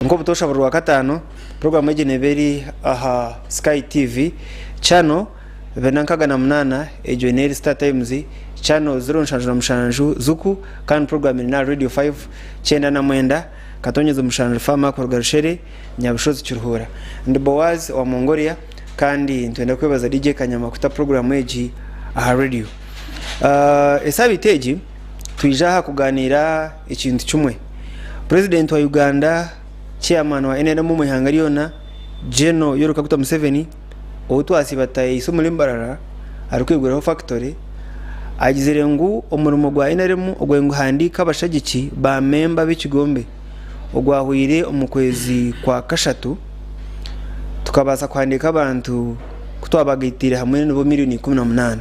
ngo butosha burwa katano program y'Geneberi aha Sky TV channel benankaga na munana ejoneri Star Times channel 0 zuku kan program na Radio 5 chenda na mwenda katonyezo mushanju fama kwa garushere nyabushozi cyuruhura ndi Boaz wa Mongolia kandi ntwenda kwebaza DJ Kanyama kuta program eji aha radio esabiteji tuijaha kuganira ikintu cyumwe President wa Uganda chairman wa NRM mu hangariona General Yoweri Kaguta Museveni outwasi bataye isumulimbarara arikweguraho factory agizire ngo umurimo gwa NRM ogwengu handika abashagiki ba member b'ikigombe ogwahwire umukwezi kwa kashatu tukabaza kwandika abantu kutwabagitire hamwe n'bo miliyoni 18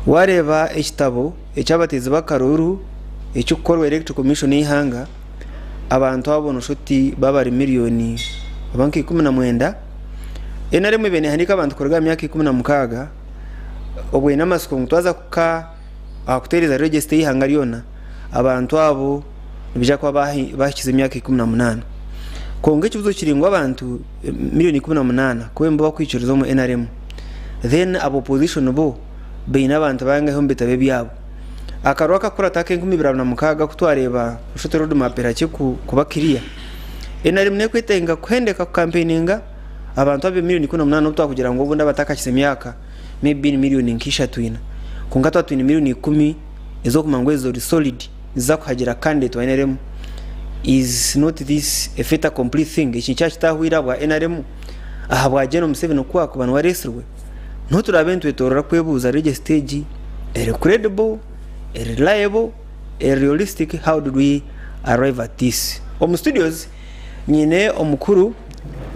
wareba ekitabo ecyabateze bakaruru ecyukorwa electoral commission y'ihanga abantu abona shoti babari miliyoni abanki 19 NRM bene handika abantu korga myaka 16 obwe namasiko mutwaza kuka akutereza register y'ihanga ryona abantu abo bija kwa bahikize imyaka 18 konge kibuzo kiringwa abantu miliyoni 18 kwemba bakwicurizo mu NRM then abo opposition bo beina abantu banga hombe tabe byabo akaroka kura take 2026 kutwareba ushote road map rake kubakiriya NRM ne kwitenga kwendeka campaigninga abantu abe miliyoni 18 utwa kugira ngo ubunda batakakise myaka maybe miliyoni nkisha twina kungatwa twina miliyoni 10 ezo kumangwezo solid za kuhagira candidate wa NRM is not this a fait complete thing ikintu kitahwira bwa NRM ahabwa General Museveni kwa ku bantu waresirwe no turabentu etorora kwebuza registage credible reliable realistic. How did we arrive at this? Studios nyine omukuru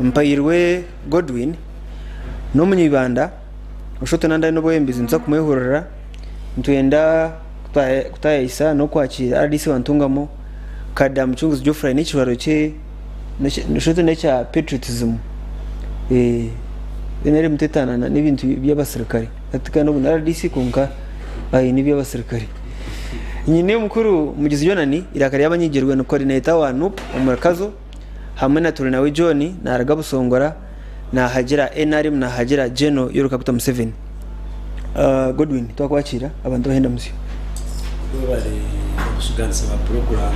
mpayirwe Godwin no munyibanda ushoto nanda no boyembizi nza kumwehurira ntwenda kutayisa no kwakira RDC wantungamo kada mchunguzi Geoffrey n'ikibaro cye n'ushoto n'ecya patriotism NRM tetana n'ibintu by'abasirikari atika no RDC konka ayi n'iby'abasirikari nyine mukuru mugizi Jonani irakari y'abanyigerwe no coordinator wa NUP umurakazo hamwe na turi nawe John na Aragabusongora na hagira NRM na hagira General Yoweri Kaguta Museveni. Godwin twakwakira abantu bahenda musyo bari kusuganisa ba program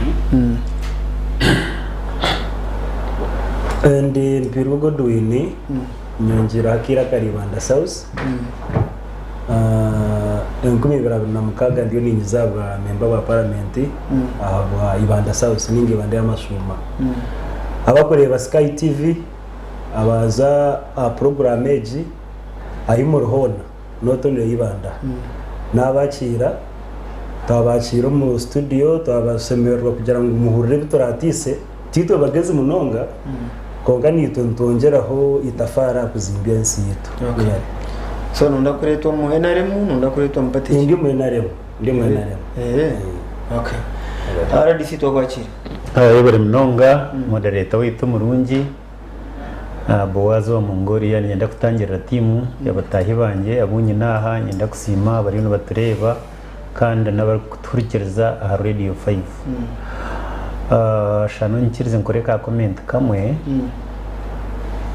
and Mpirwa Godwin nyongera akira Karibanda South enkumi birabina mukaga ndiyo ninyizaba member wa parliament aba Ibanda South ninge bande y'amashuma abakoreba Sky TV abaza program eji ayimurhona notone yibanda nabakira tabakira mu studio tabasemerwa kugira ngo umuhurire bitoratise tito bageze munonga konga nitongeraho itafara kuzimbya insi yetu. So nunda kuretwa mu NRM nunda kuretwa mpati ndi mu NRM okay RDC twakwakira bari mnonga moderator witu murungi Boaz wa Mongolia nyenda kutangira timu y'abatahi banje abunyi naha nyenda kusima bari no batureba kandi n'abakurikiriza aha Radio 5 shano nkirize nkoreka comment kamwe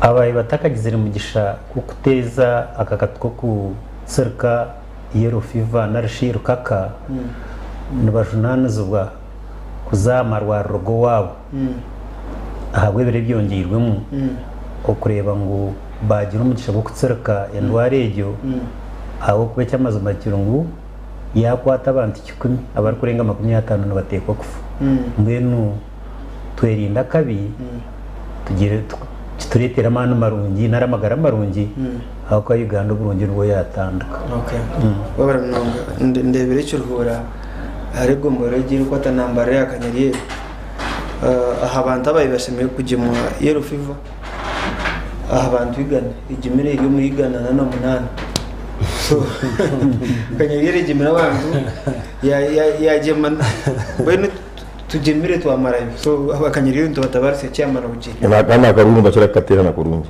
abaye batakagizira mugisha kukuteza akakatko ku serka yero fiva narishiru kaka nibajunana zubwa kuzamarwa rogo wabo ahabwe bire byongirwemo okureba ngo bagira umugisha bwo kutserka endwarejo aho kube cyamazo makirungu yakwata abantu 10 abari kurenga 50 no batekwa kufu mbenu twerinda kabi tugire turetera amana marungi naramagara marungi aho kwa Uganda burungi rwo yatanduka. Okay wabara mnonga ndebere cyuruhura ariko mbaragira ko atanambara yakanyariye abantu abayibashimiye kujimwa yero fiva abantu igana igimire yo muri Ghana na 8 so kanyariye igimira abantu ya bene tujimire twamara so abakanyariye ndo batabarse cyamara ugiye na karungu bacira katera na kurungi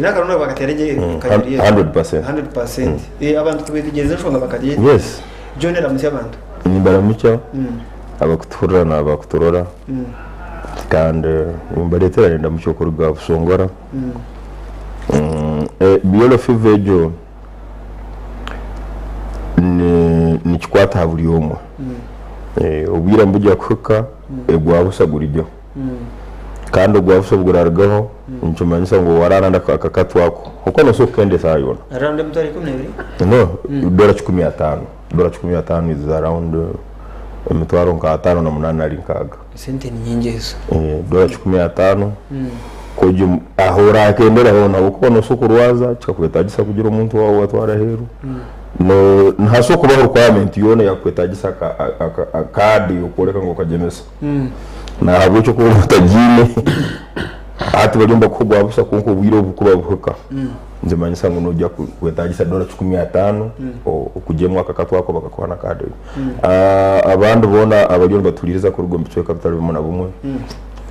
nakaruna bakaterege kanyariye 100% abantu tubigeze shonga bakariye yes jonera musi abantu ni baramucyo abakuturana abakuturora kandi mbaretera nda mucyokoro bwa Busongora Yellow Fever jo ni kikwata buri omwe ubwira mbujya kuka egwabusagura ibyo kandi ogwabusagurargaho ncumanyisa ngo wararanda akakatwako uko no so kende sayona around mtari 12 no $15 is around emitwaro nka 5 na 8 ari nkaga sente ni nyingi hizo $15 koji ahora akendera hona uko no so kurwaza cyakwetagisa kugira umuntu wawe watwara heru no ntaso kuba requirement yone yakwetagisa akadi ukoreka ngo kajemesa na habo cyo ko mutagine ati bagomba kugwabusa kunko ubwiro bukuba buhuka nze manyisa ngo nojya kwetagisa $15 okujemwa akakatwako bakakwana kadi abantu bona abagomba baturiza ku rugombo cyo capital bimona bumwe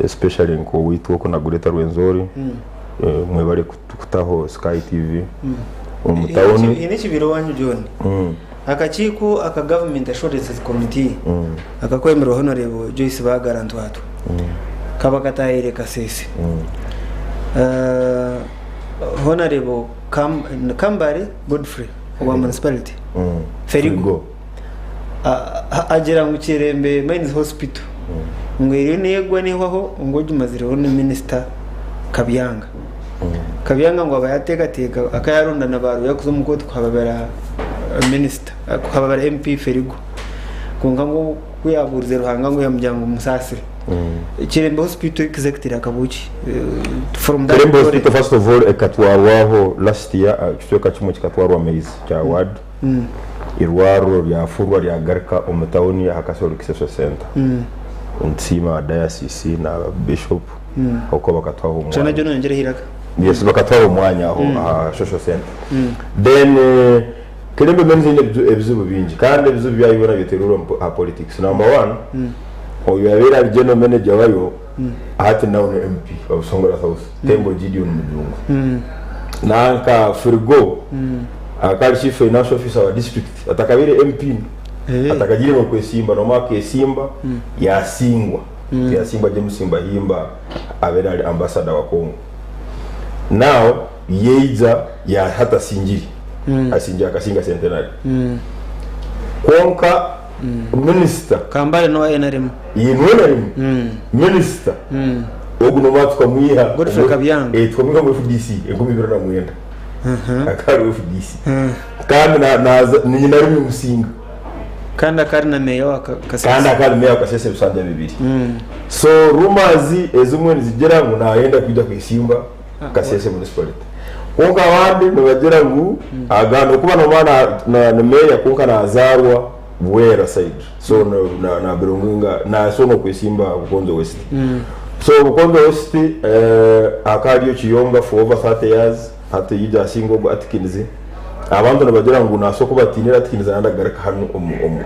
especially nko witwo na Gureta Rwenzori mwebare kutaho Sky TV umutawoni ini kibiro wanyu John akakiku aka government assurance committee akakwemera honorable Joyce Bagarantu watu kabakataire kasese honorable Kambare Godfrey wa municipality Ferigo agera mu Kirembe Mines Hospital ngwiri negwa niho ngo jumazire ne minister Kabyanga Kabyanga ngo abayategateka akayarunda nabaru yakuzo muko twababera minister kwababera MP Ferigo kunga ngo kuyaburize ruhanga ngo yamujyango musasire Kirembe Hospital executive akabuki from that Kirembe Hospital first of all ekatwarwaho last year kitweka kimwe kikatwarwa maize cya ward irwaro ya furwa ya garka umutawoni hakasoro kiseso center ntsima diocese na bishop uko bakatwaho umwanya cyane John ngere hiraka yes bakatwaho umwanya aho social center then Kirembe menze ebizubu bingi kandi ebizubu byayibona biterura politics number 1 oyo yabera general manager wayo hati now MP of Busongora South Tembo Gideon Mudungu nanka Firigo akali chief financial officer wa district atakabire MP atakagire mu kwesimba no make simba yasingwa yasimba James Simba himba abera ambassador wa Kongo now yeiza ya hata sinjiri asinja akasinga centenary konka minister Kambale no NRM yinwenarimo minister oguno matwa mwiha Godfrey Kabyanga twamwe mu FDC 2009 akari FDC kandi na nyinarimo musinga kandi akari na meya wa Kasese kandi akari meya wa Kasese bisanja bibiri so rumazi ezumwe nizigera ngo naenda kujya kwisimba Kasese municipality konka wandi nabagera ngo agano kuba no mana na meya konka na azarwa Buera side so na Birungunga na so no kwisimba Bukonzo West so Bukonzo West akadiyo kiyonga for over 30 years hata yija singo atikinze abantu nabagera ngo nasoko batinira atikinze nandagaraka hano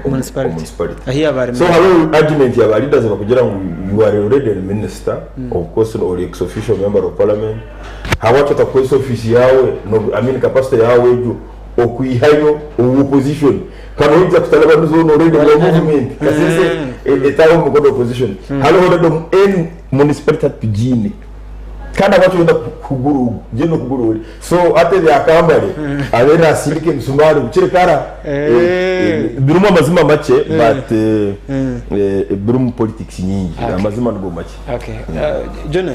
municipality ahiya bari so halo argument ya leaders bakugera ngo you are already a minister of course or ex official member of parliament hawacho ta kwa office yawe no I mean capacity yawe jo okwihayo opposition kana uja kutalaba nuzo already movement Kasese etawo mu opposition halo hodo en municipality tujine kana watu wenda kuguru jeno kuguru so ate ya Kambale abera silike msumari ukire kara biruma mazima make but biruma politics nyingi amazima ndo make okay John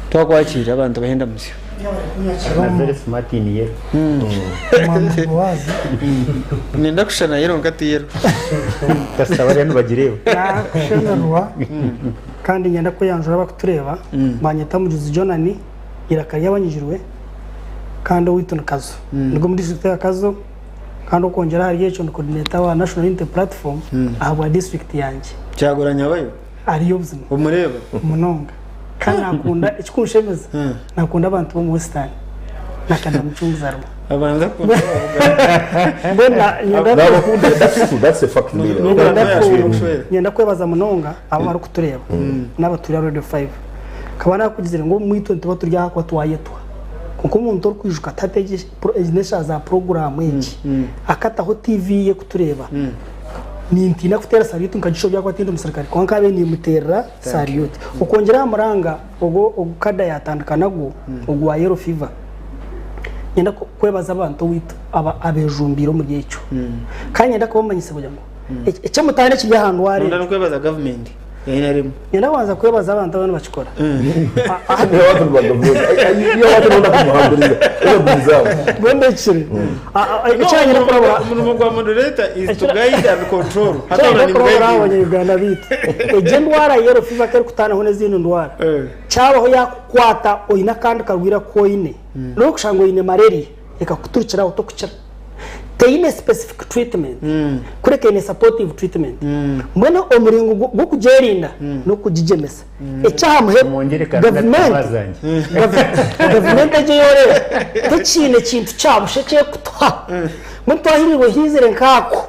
twakwakira abantu bahenda musyo na very smart in yero wazi nenda kushana yero ngati yero kasabari hano bagirewe kushanarwa kandi nyenda ko yanjura bakutureba banyeta mujuzi Jonani irakari yabanyijirwe kandi witona kazo ngo muri district ya kazo kandi ukongera hari yecho coordinator wa National Unity Platform aba district yanje cyagoranya bayo ariyo buzima umureba umunonga kandi nakunda ikikunshemeza nakunda abantu bo mu Western nakanda mucunguzarwa abanza kumva that's a fact nyenda kwebaza munonga abo bari kutureba n'abaturiya Radio 5 kabana kugizira ngo mwito tuba turya kwa twayetwa kuko umuntu uri kwijuka tateje nesha za program iki akataho TV ye kutureba nintina kutera salute nkajisho byako atinde umusirikare kwa nkabe ni mutera salute ukongera amuranga ubwo ukada yatandukanago ubwo wa yellow fever nyenda kwebaza abantu wita abejumbiro mu gihe cyo kandi nyenda kubamanyise kugira ngo icyo mutane kijya ahantu wari ndano kwebaza government yarimo nyenda kwanza kwebaza abantu abantu bakikora Ni watu bagavumenti iyo watu nunda kumuhamburiza iyo bizaho bonde kiri icyo nyenda kurabura umuntu wa moderator is to guide and control hata ni guide abanyarwanda bita eje ndwara yellow fever kari kutana hone zino ndwara cyabaho yakwata oyina kandi karwira ko ine no kushango ine malaria ikakuturikira utokukira teine specific treatment kureka ine supportive treatment mbona omuringo gwo kujerinda no kujijemesa ecyaha muhe government eje yore tekine kintu cyabusheke kutwa mutwahiriwe hizere nkako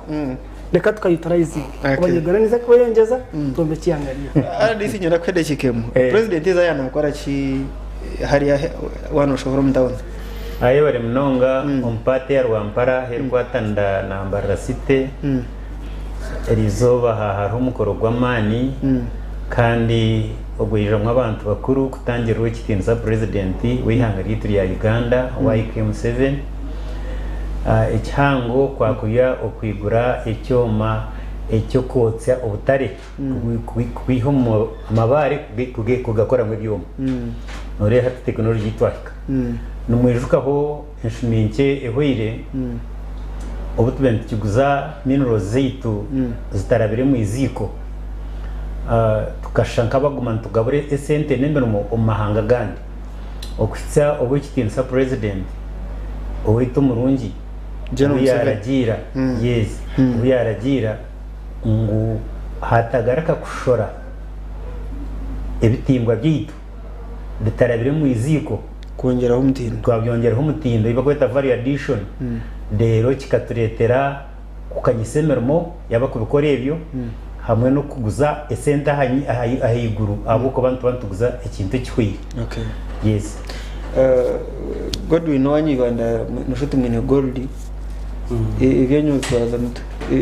reka tukayutarayizi abanyarwanda niza kubayongeza tumbe kiyangarira RDC nyora kwedekekemo president izayana akora ki hariya wano shobora mutawona ayo bari mnonga umpate ya Rwampara herwatanda na Mbarasite erizoba hari umukoro gw'amani kandi ogwirira nk'abantu bakuru kutangira ukitinza president wihangariye turi ya Uganda YK7 icyango kwakuya okwigura icyoma icyo kotsa ubutare kwiho amabare kugakora mu byuma nore hati technology twahika numwijukaho inshuminke ehwire obutubent kiguza minerals zeitu zitarabire mu iziko tukashanka bagumana tugabure esente nembere mu mahanga gandi okwitsa obukitinsa president owito murungi yaragira yes yaragira ngo hatagaraka kushora ebitimbwa byitu bitarabire mu iziko kongeraho umutindo twabyongeraho umutindo iba kweta value addition rero kikaturetera kukanyisemermo yaba kubikora ibyo hamwe no kuguza esente ahiguru abo ko bantu bantuguza ikintu cy'ikwiye okay yes Godwin wanyibanda noshuti mwene gold ibyo nyutwaza muto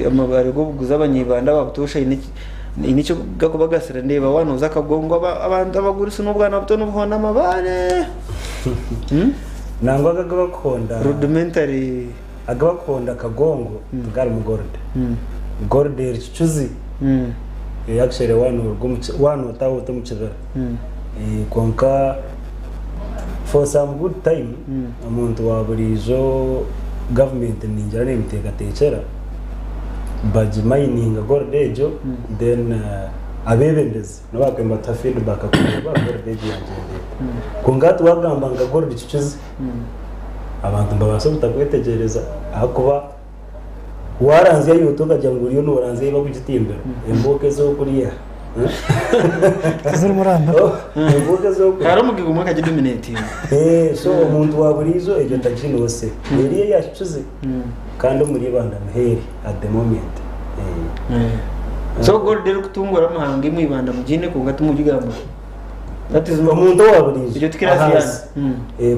amabare go kuguza abanyibanda babutosha inicho gako bagasira ndeba wanoza kagongo abantu abagurisa n'ubwana buto n'ubona amabare nangwa gagakonda rudimentary agakonda kagongo tugari mu gold richuzi actually one utawo tumuchira konka for some good time umuntu waburizo government ninjira nemteka tekera baji mining gold ejo then abebendezi nabakemba ta feedback akuba gold ejo yanje kungatu wagamba nga gold chichuzi abantu babasa butakwetegereza akuba waranze yutoka janguriyo no waranze bakugitimbera emboke zo kuriya ziri muramba emboke zo haramugiga umwaka dominating so umuntu waburizo ejo takinose yari yachuze kandi muri banda muheri at the moment so gold rero kutungura amahanga imwibanda mugine kunga tumugigamba that is umuntu waburizo icyo tikirasiana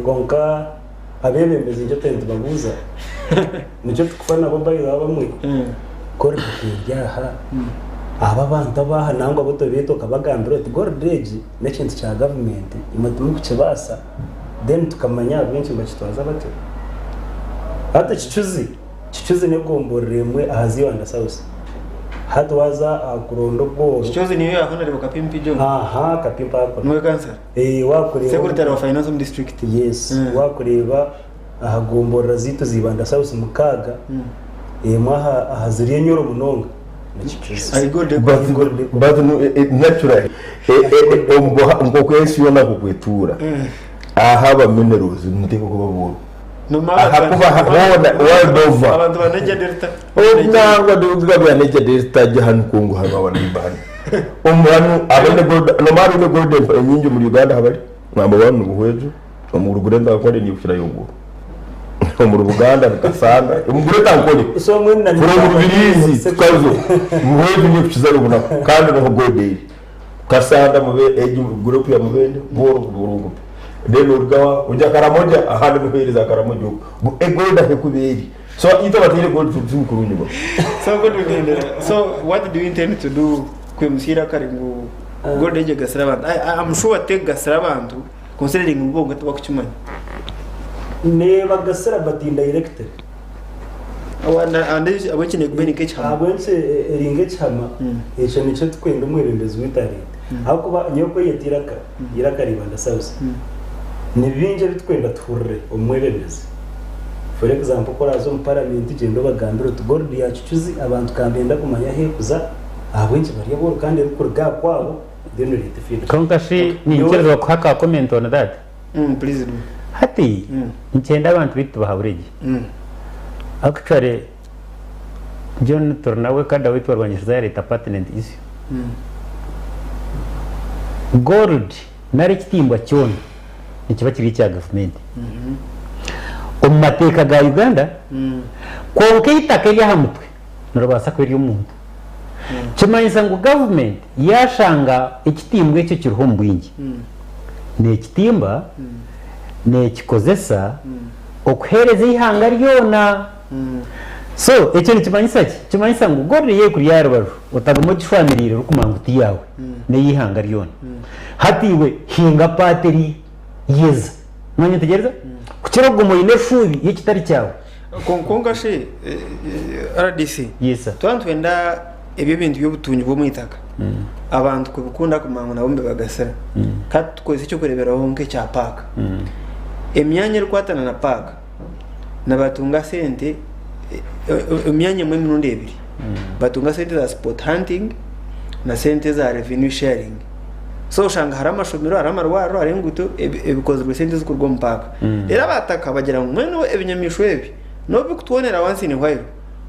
konka abebembeze icyo tente baguza nicyo tukufana bo bayi bamwe kore kujyaha aba bantu baha nangwa boto beto kabagambira ati gold age n'ekintu cya government imatuma kukibasa then tukamanya benshi bakitwaza bate hata chichuzi ne gomboremwe ahaziyo anda sauce hata waza akurondo bwo chichuzi niyo yakona rebo kapimpi jo aha kapimpa ako no cancer wakureba secretary of finance district yes wakureba ahagomborera zito zibanda sauce mukaga mwaha ahaziriye nyoro munonga I go the but naturally ngo kwesi yona kukwitura ahaba minerals muteko kubabura hakuba hona world over abantu baneja delta nangwa duga bya neja delta jahan kungu hano wanibana umwanu abane gold no maru ne golden nyinjo muri Uganda habari number 1 ubuhwejo mu rugurenda akore ni ukira yungu mu Uganda bikasanga umugure tankoni so mwenna ni rubirizi tukazo muhwejo ni kukiza rubuna kandi no gold kasanda mu group ya mubende boro burungu deno urgawa unja karamoja ahandi muheriza karamojo egolda hekuberi so ito batire gold tukurundi bo So good weekend. So what do you intend to do kwemusira kare ngo gold eje gasira abantu? I'm sure take gasira abantu considering ubongo twakuchimanya. neba gasera but indirected Awanda ande abakine kubeni kecha. abonse eringe chama echo nico twenda umwirembezi w'itari ahubwo ba nyoko yetiraka iraka ribanda sauce nibinje bitwenda turre umwirembezi for example korazo mu parliament gendo bagambira to gold yacucuzi abantu kambenda kumanya hekuza abwenje bari bo kandi rukurga kwabo then rete field konkashi ni ngerero kwaka comment on that Please do. hati nchenda abantu bitu bahaburege actually John Tornawe kada wetu warwanyiriza leta patent issue gold nari kitimba cyone nikiba kiri cya government mateka ga Uganda konke itaka rya hamutwe narabasa kweri y'umuntu kimanyisa ngo government yashanga ikitimbwe cyo kiruhombwingi ne ikitimba ne kikozesa okuhereza ihanga ryona so ekintu kimanyisa ngo gorriye kuri yarubaro utagamo gishwamirire rukumanguti yawe ne yihanga ryona hatiwe hinga pateri yeza mwanya tegereza kukirogo moyine shubi y'ikitari cyawe Konkonga she RDC. Yes sir. Twantwenda ebyo bintu by'obutunyi bwo mwitaka. Abantu kubukunda kumango na bombe bagasera. Kat kwese cyo kureberaho nke cya park. Emyanya rukwatana na park. Nabatunga sente emyanya mwe minundi ebiri. Batunga sente za sport hunting na sente za revenue sharing. So shanga harama shomiro harama rwaro arenguto ebikozwe sente zikurwa mpaka. Era bataka bagira ngo mwene ebinyamishwe ebi. No bikutwonera wansi ni hwayo.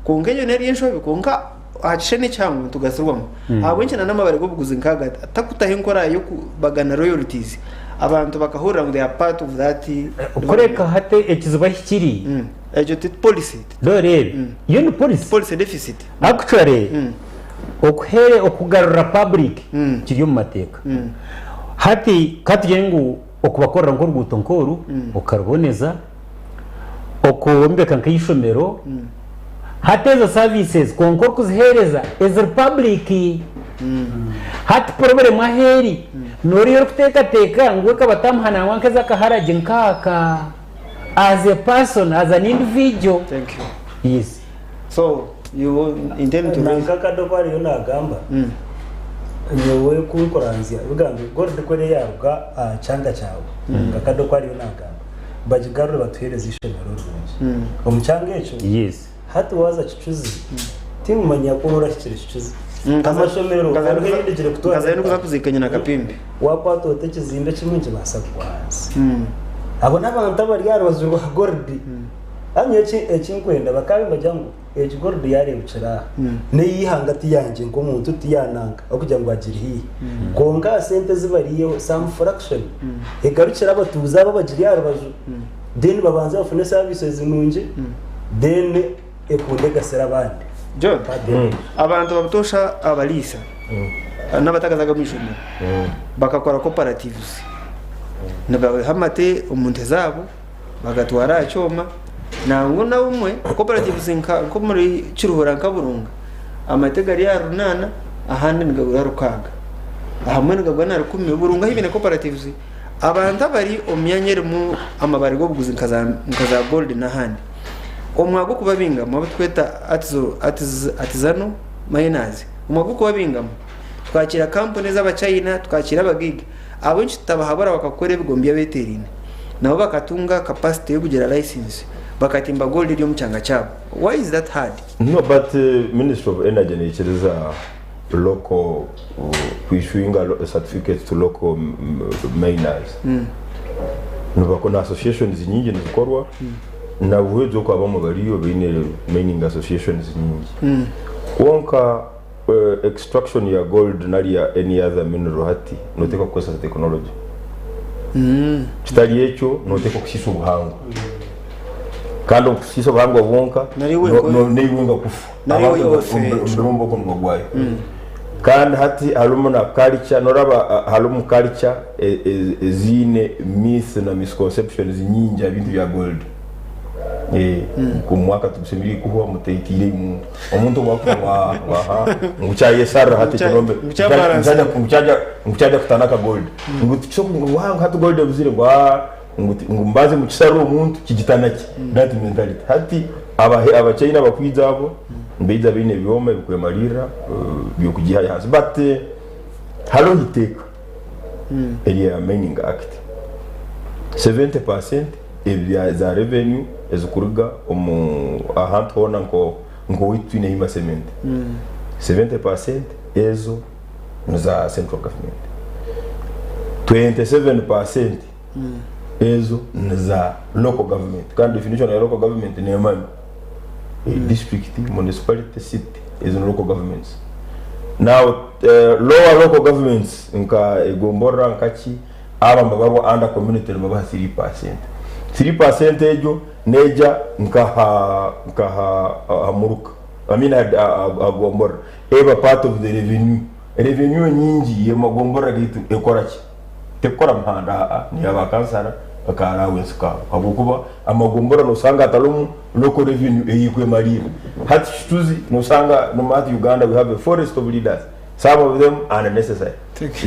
Kongeyo neri yensho bikonka achene cyangwa tugasirwamo. Abwenche na namabare go buguzi nkaga atakutahe nkora yo kubagana royalties. Abantu bakahura ngo they are part of that. Ukoreka hate ekizuba hikiri. Ejo tit policy. Dore yo ni policy deficit. Actually okuhere okugarura public kiri mu mateka. Hati katiyengu okubakorera ngo rwuto nkoru ukaruboneza okumbeka nk'ishomero hateza services konkor kuzihereza as public hati problem maheri nori yo kuteka ngo kabatamuhana wanke zakaharaje nkaka as a person as an individual. Thank you. Yes. So you intend to nkaka dokari yo nagamba nyewe kukoranzia ugambe gold kore yaruga changa cyawe nkaka dokari yo nagamba bajigarure batuhereza ishomero rwose omucanga echo. Yes. hati waza kicuzi timu manya kunura kicuzi amashomero ngazarugire kutwara kaza nuko zakuzikanya na kapimbi wakwato tekizimbe kimwe nje basakwazi abo nabantu abari yarozurwa gold amye ekinkwenda bakabe bajango gold yari bucira ne yihangati yanje ngo muntu tiyananga okugira ngo agire hi konga sente zibariye some fraction egarukira abatuza babagiri yarabaju then babanza bafune services munje then ekunde gasera abandi John abantu babutosha abalisa n'abatagazaga mwishomero bakakora cooperatives nabawe hamate umuntu zabo bagatwara cyoma nango na umwe cooperatives nko muri Kiruhura nkaburunga amategari ya runana ahandi ngabura rukaga ahamwe ngabwa na 10 burunga hibine cooperatives abantu bari omyanyere mu amabari go buguzi nkaza gold na handi omwago kubabinga mu batweta atizano miners umwago kubabinga twakira company z'abachina twakira abagiga abonchi tabahabara bakakore bigombiya beterine nabo bakatunga capacity yo kugera license bakatimba gold ryo mucyanga cyabo. Why is that hard? No, but Ministry of Energy nichiriza local issuing certificates to local miners. Nubakona associations nyingi nizikorwa na uwezo kwa bamo bariyo bine mining associations nyingi. Wonka extraction ya gold nari ya any other mineral hati noteka kukosa technology. Kitali echo noteka kushiso buhanga. Kandi kushiso buhanga wonka no niwenga kufu. Ndumbo ko ngogwayo. Kandi hati halumuna culture noraba halumu culture zine myths na misconceptions nyingi ibintu bya gold. ku mwaka tusemiri kuwa muteitire umuntu wa nguchaye sara hati kinombe nguchaja kutanaka gold ngucho wanga hatu gold buzire ngumbaze mu kisaro umuntu kigitanaki that mentality hati abachina bakwiza abo mbeiza bine bioma bikwemarira byo kugiha hasi but halo hiteka area mining act 70% ebya za revenue ezukuruga ahantu hona ngo witwine hima cement 70% ezo za central government 27% ezo za local government kandi definition ya local government ni amani district municipality city is local governments now lower local governments nka egombora nkachi aba mbabo under community mbaba 3% ejo neja nkaha hamuruka agombora eba part of the revenue nyingi yemagombora gitu ekoraki tekora mpanda ni abakansara akara weska abukuba amagombora no sanga atalumu local revenue eyikwe marira hati tuzi no sanga no mat Uganda we have a forest of leaders some of them are necessary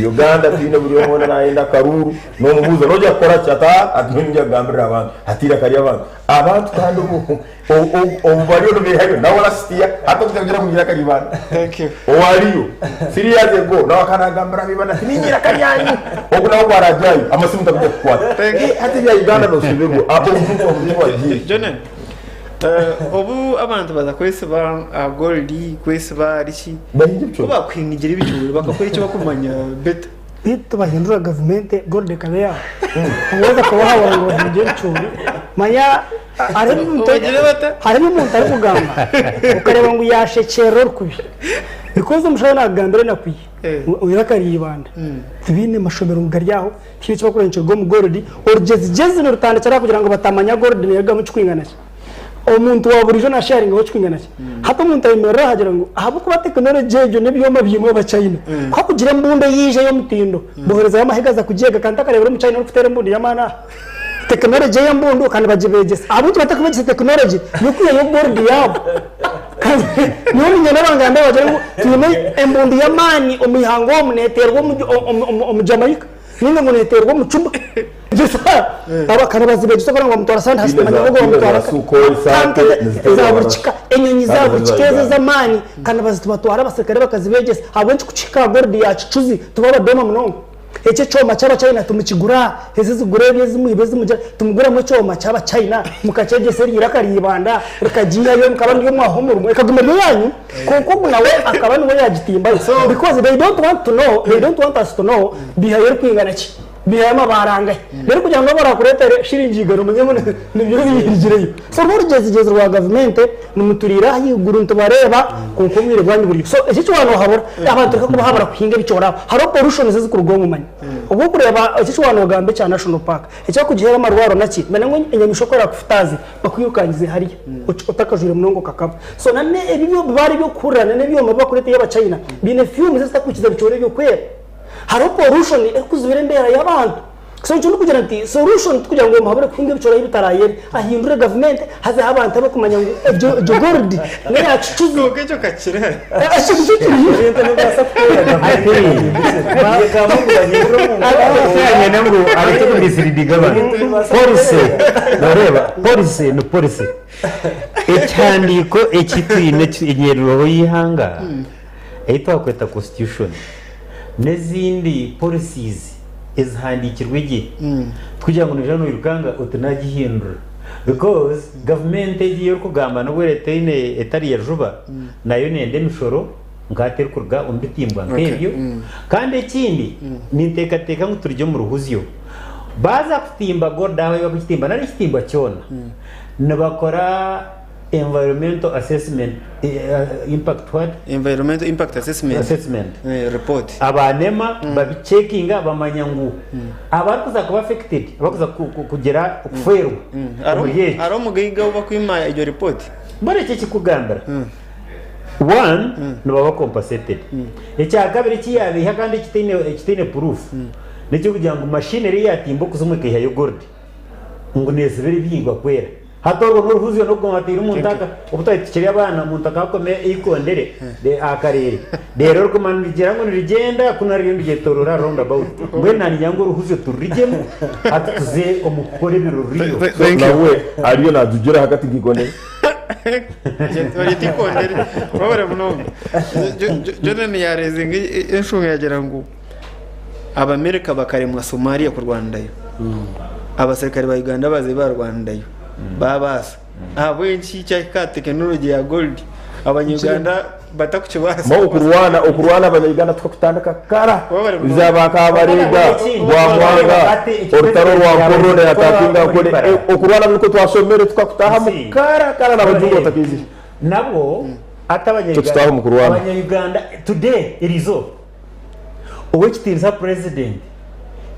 Uganda tine buri mona naenda karuru no mubuza noja kora chata atwenja gambira abantu hatira kari abantu kandi omubalio no bihayo nawala stia hata kugira mugira kari bana thank you owaliyo 3 years ago na wakana gambira bibana tiningira kari yanyu okuna ubarajayo amasimu takuja kukwata hati ya Uganda no sibego apo mfuko mfuko Jonen obu abantu baza kwesiba gold kwesiba richi kuba kwingira ibicuru bakakora icyo bakumanya beta bita bahindura government gold kabya uweza kuba hawa ngo ngiye cyuri manya harimo umuntu ari kugamba ukareba ngo yashekero rukubi because umushana gambere nakwiye uyakaribanda tibine mashomero ngaryaho cyo bakoresha go mu gold orjeze no rutanda cyara kugira ngo batamanya gold nyaga mu cykwingana omuntu waburijo na sharing ho cykwingana hato umuntu ayimera hagira ngo ahabo kuba technology ejo nebyoma byimo ba China ko kugira mbunde yije yo mutindo bohereza amahegaza kujega kanta karebera mu China no kutere mbunde yamana technology ya mbundu kandi bagibegese abantu batakubegese technology yukuye yo board yabo none nyene bangande baje ngo tume embundu yamani omihango omuneterwa mu Jamaica ninga ngo neterwa mu cumba Jesa aba kanabazi beje ko ngo mutora sand hasi manyago ngo mutora zaburchika enyonyi zaburchikeze zamani kanabazi tubatwara basekare bakazibegese abonje kuchika board ya chuzi tubaba doma mnongo ece choma cyaba China tumukigura heze gurebe zimuhibeze mujya tumugura mu choma cyaba China mukacege seri irakaribanda rikagiya yo mukabandi yo mwahomurwa ikaguma yanyu kuko nawe akabani we yagitimba because they don't want to know they don't want us to know behavior kwingana ki bihema baranga rero kugira ngo barakuretere shiringigaro munyemo nibyo bigireyo so n'urugeze rwa government numuturira yiguru ntubareba kuko mwire bwanyu buri so iki cyo wano habora abantu reka kuba habara kuhinga bicora haro pollution zizi kurugo mu manya ubwo kureba iki cyo wano gambe cya national park icyo kugihera marwaro naki mena ngo inyamishokora kufutazi bakwirukangize hariya utakajure munongo kakaba so nane ebyo bari byo kurana nebyo mabakurete y'aba China bine fume zitakukiza bicore byo kwera haro pollution ekuzubire ndera y'abantu so cyo kugira ati solution kugira ngo muhabure kwinga bicora y'ibitaraye ahindure government haze abantu abo kumanya ngo jo gold ne yacuzo cyo kakira ibintu n'ubasa kwera ati kama kubanyiro mu afanye ngo abatukurisiridiga police nareba police ecyandiko ekitwine inyeruro y'ihanga ehita kweta constitution nezindi policies izhandikirwe igihe kugira ngo nijano irukanga utunagihindura because government igiye kugamba no leta ine etari ya juba nayo nende mishoro ngaterkurga umbitimbwa nkebyo kandi ikindi nintekateka ngo turyo mu ruhuzyo baza kutimba goda aho bakitimba nari kitimba cyona nabakora environmental assessment impact what environmental impact assessment report abanema babicheckinga bamanya ngo abakuza kuba affected abakuza kugera kuferwa aro mugiga uba kwima iyo report bare cyo kikugambara one no baba compensated icya kabiri kiyabiha kandi kitine proof nicyo kugira ngo machinery yatimbo kuzumwe kihayo gold ngo nezibere bihingwa kwera hatorwa n'uruhuzo no kumatira umuntaka ubutayitikiri abana muntaka akome ikondere de akarere rero rukumanira ngo nirigenda kunarindi getorora round about mwe nani nyango uruhuzo turigemo atuze omukore biruriyo nawe ariyo nadugera hagati gikone Tikondere babara munombe Jordan yareze inshunga yagera ngo Abamerika bakaremwa Somalia ku Rwandayo abasirikare ba Uganda baze ba Rwandayo babasa abenshi cyaka technology ya gold abanyuganda batakucibasa mo ukurwana abanyuganda tukutandaka kara bizabaka barega rwa mwanga orutaro rwa korone atakinga kure ukurwana nuko twasomere tukakutaha mu kara n'abajungu batakizi nabo abanyuganda today irizo uwekitiriza president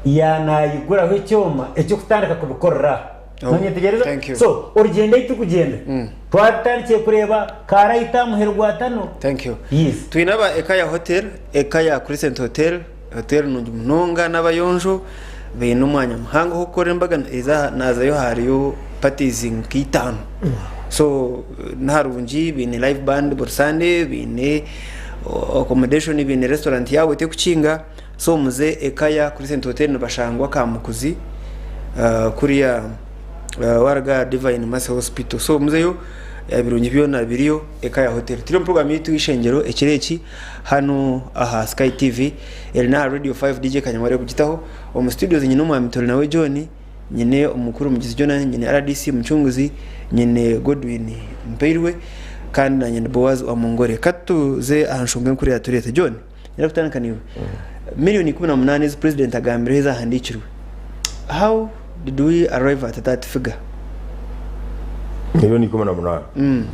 yanayiguraho icyoma icyo kutandika kubikorera nonyetegereza so urugendo itu kugenda twatarikiye kureba karayita muherwatano thank you yes twinaba Ekaya Hotel Ekaya Crescent Hotel Nunga n'abayonjo bene umwanya muhanga ho korera imbaga iza nazayo hariyo parties nk'itanu so ntarungi bine live band bursande bine accommodation bine restaurant yawe te kucinga so muze Ekaya Crescent Hotel nabashangwa kamukuzi kuriya Warga Divine Mercy Hospital so muzeyo birungi byona biriyo Ekaya Hotel turi mu program yitu ishengero ekireki hano aha Sky TV Elna Radio 5 DJ Kanyamare kugitaho mu studios nyine mu Amitori nawe John nyine umukuru mugizi John nyine RDC mucunguzi nyine Godwin Mpirwe kandi na nyine Boaz Amongore katuze ahanshonge kuri yaturete John yarakutankaniwe miliyoni 18 is president agambire heza handikirwe how did we arrive at that figure? Miliyoni 18.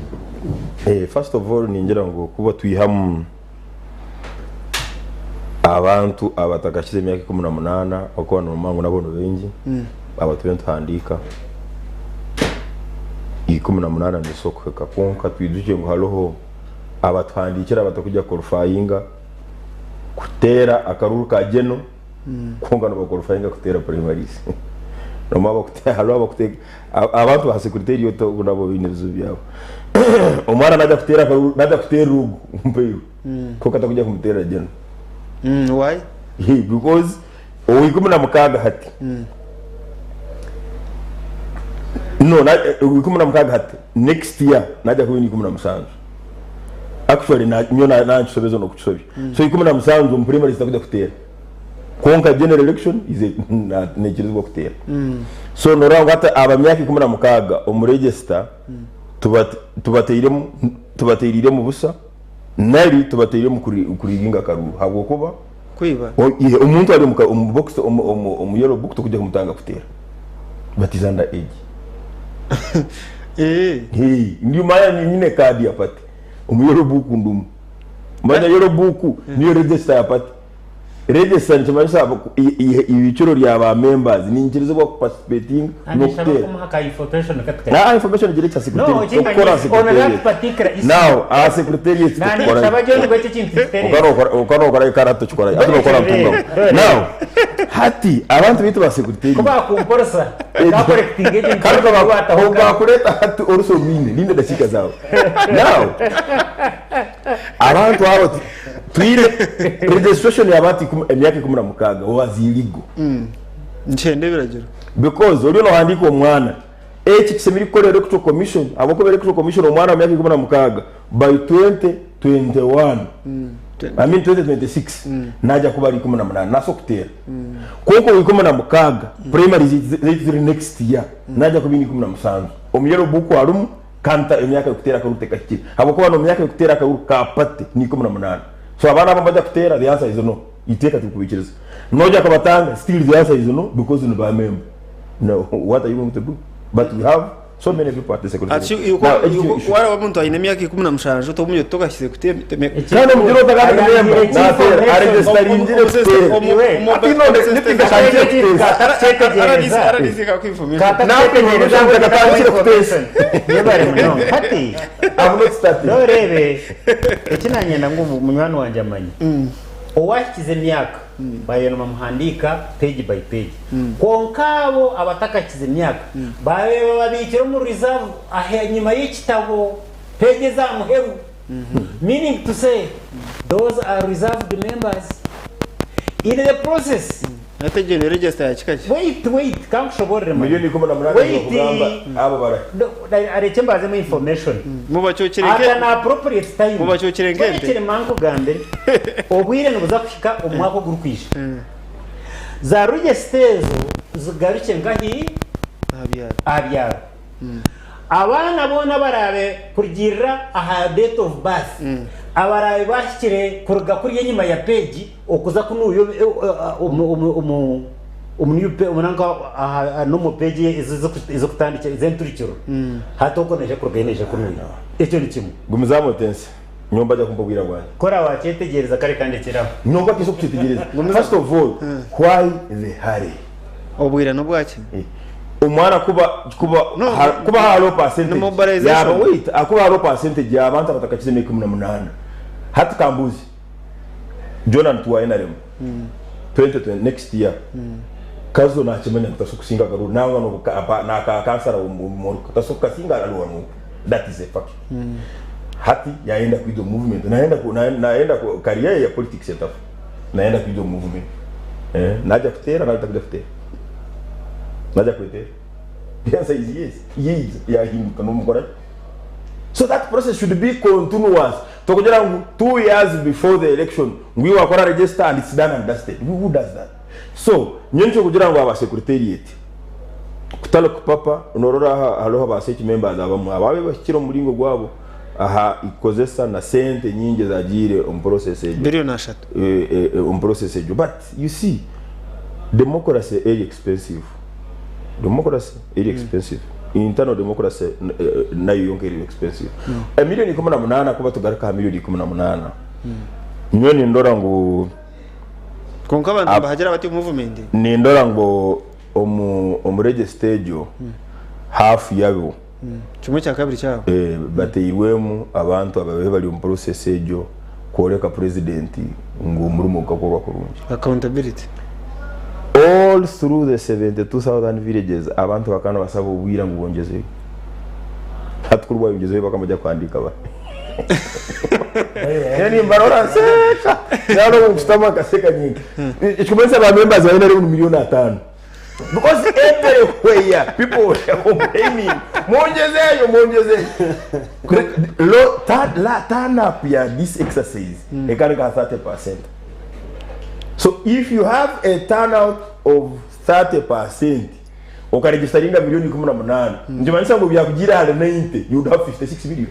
First of all ningira ngo kuba tuyihamu abantu abatakashize imyaka 18 bakwana mumango nabono bengi abatubento handika 18 nisoko kakonka twiduje ngo haloho abatwandikira batakujya korufayinga kutera akaruru ka geno konga no bakorufayinga kutera primaries no maba kutera halo bakutega abantu ba secretary yoto nabo binizo byabo umwana najya kutera akaruru najya kutera rugo umpeyo ko katakujya kumutera geno Why? Because uyikumuna mukaga hati no uyikumuna mukaga hati next year najya kubini kumuna musanzu actually na nsobezo no kusobi so ikumuna musanzu mu primary stakujya kutera konka general election is a nekirizwa kutera so noranga hata abamyaka ikumuna mukaga umuregister tubateirire mu busa nari tubateire mu kuriginga karuru hagwo kuba kwiba umuntu ari mu box yellow book tukujya kumutanga kutera batizanda age ndi maya nyine kadi yapate yellow book ndum manya yellow book niyo register yapate register ntimanisa ibiciro rya ba members ni ingirizo bwo participating no kutera information direct sa secretary now a secretary ukora karato chukora ukora mpunga now hati abantu bitu ba secretary kuba kumporsa ka correcting agent ka kuleta hati also linde dakika zao now abantu hao twile registration ya bati emyaka 16 wazirigo nchende biragero because uri no handiko umwana kisemiri korero ku commission abako bere ku commission umwana myaka 16 by 2021 I mean 2026 naja kuba ari 18 naso kutera koko 16 primary next year naja kubini 17 omyero buku arumu kanta emyaka kutera karute kaki abako bano myaka kutera karu kapate ni 18 so abana bambaja kutera the answer is no iteka tukubikiriza noja kabatanga still the answer is no because you are member no what are you going to do but we have so many people at the secretary wara wamuntu ayine myaka 17 to munyo tokashyize kuteme cyane mugiro tagana member na register injire aradizika kwifumira nategereza ngo gatangire kutesa yebare no hati I'm not starting no rebe ekinanyenda ngo munywani wanje amanye owakize myaka bayeno mamuhandika page by page konkabo abatakakize myaka babe babikira mu reserve nyuma y'ikitabo page za muheru meaning to say those are reserved members in the process. nategene register yakikaje Wait kankushoborere miliyoni 18 kugamba abo bara areke mbazemo information mubacyokere ata na appropriate time mubacyokere ngende kire mangu gambe obwire nubuza kushika umwako gurukwisha za registers zigaruke ngahi abyara abana bona barabe kurgira aha date of birth abarabe bashikire kuruga kuri nyuma ya page okuza kunuyo umniupe umunanga no mu page izo kutandika izenturikiro hatokoneje kurugeneje kunuyo icyo ni kimwe gumuzamo tense nyomba ajya kumbabwira bwana kora wacetegereza kare kandikiraho nyomba kiso kucitegereza first of all why the hurry obwira no bwaki umwana kuba haro percentage yaba wait akuba haro percentage y'abantu batakakize 18 hati kambuzi Jonathan tuwa NRM 2020 next year kazo na chimenya kutasukusinga garu nanga no na kansara mu kutasukusinga alwanu that is a fact hati yaenda kuido movement naenda ku career ya politics setup naenda kuido movement naja kutera na kutera naja kutera the answer is yes ya him kanomukora so that process should be continuous tokujera 2 years before the election we were going to register and it's done and dusted. Who does that? So nyencho kujera ngo aba secretariat kutalo kupapa unorora haloha ba state members ababe bakiro muringo gwabo aha ikozesa na sente nyingi zagire process ejo billion ashatu process ejo but you see democracy is expensive. Democracy is expensive. Internal democracy nayo yongera expensive. Milioni 18 kuba tugaraka milioni 18. Nyoni ndora ngo konka abantu bahagera bati movement ni ndora ngo omu register half yabo kimwe cya kabiri cyabo bateyirwemu abantu ababe bali mu process ejo koreka president ngo muri mu gakorwa kurungi accountability all through the 72,000 villages abantu bakana basaba ubwira ngo bongeze hatkurwa yongezewe bakamajya kwandika ba yani mbarora seka yaro mustama kaseka nyingi ikimenza ba members wa ina 1,500,000 because everywhere people are complaining monjeze lo turn up ya this exercise ekarika 30%. So if you have a turnout of 30%, ukaregisteringa milioni 18, njimaanisha ngo byakugira 90, you would have 56 million.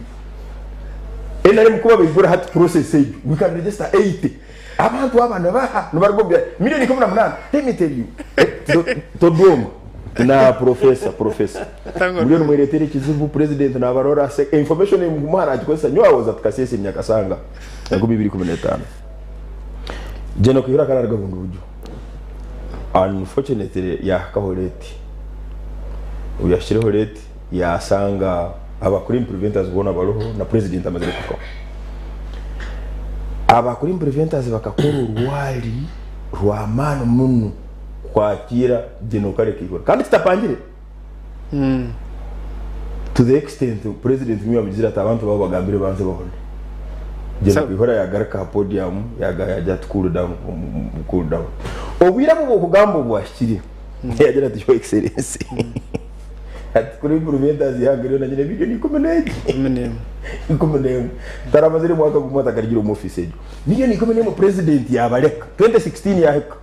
Ena mkuba bigura hat process age, we can register 80. Abantu abana baha nubargombya milioni 18. Let me tell you. Todongo na professor. Milioni mweretere kizibu president na barora information mumara akosa nyo awoza tukasese myakasanga. Ngo 2015. Jeno kihura kararga bundujo. Unfortunately ya kahoreti. Uyashire horeti yasanga abakuri preventers bona baroho na president amaze kuko. Abakuri preventers bakakora urwari rwamano munu kwakira jeno kare kihura. Kandi kitapangire. To the extent president mwe amizira abantu babo bagambire banze babone. Jeno kihura yagaraka podium yajya cool down. Obwira mu kugambo bwashikire. Yagira ati your excellency. Ati kuri preventers yagire na nyine milioni 10. Taramazire mwaka kumata karigiro mu office ejo. Milioni 10 mu president yabareka. 2016 yaheka.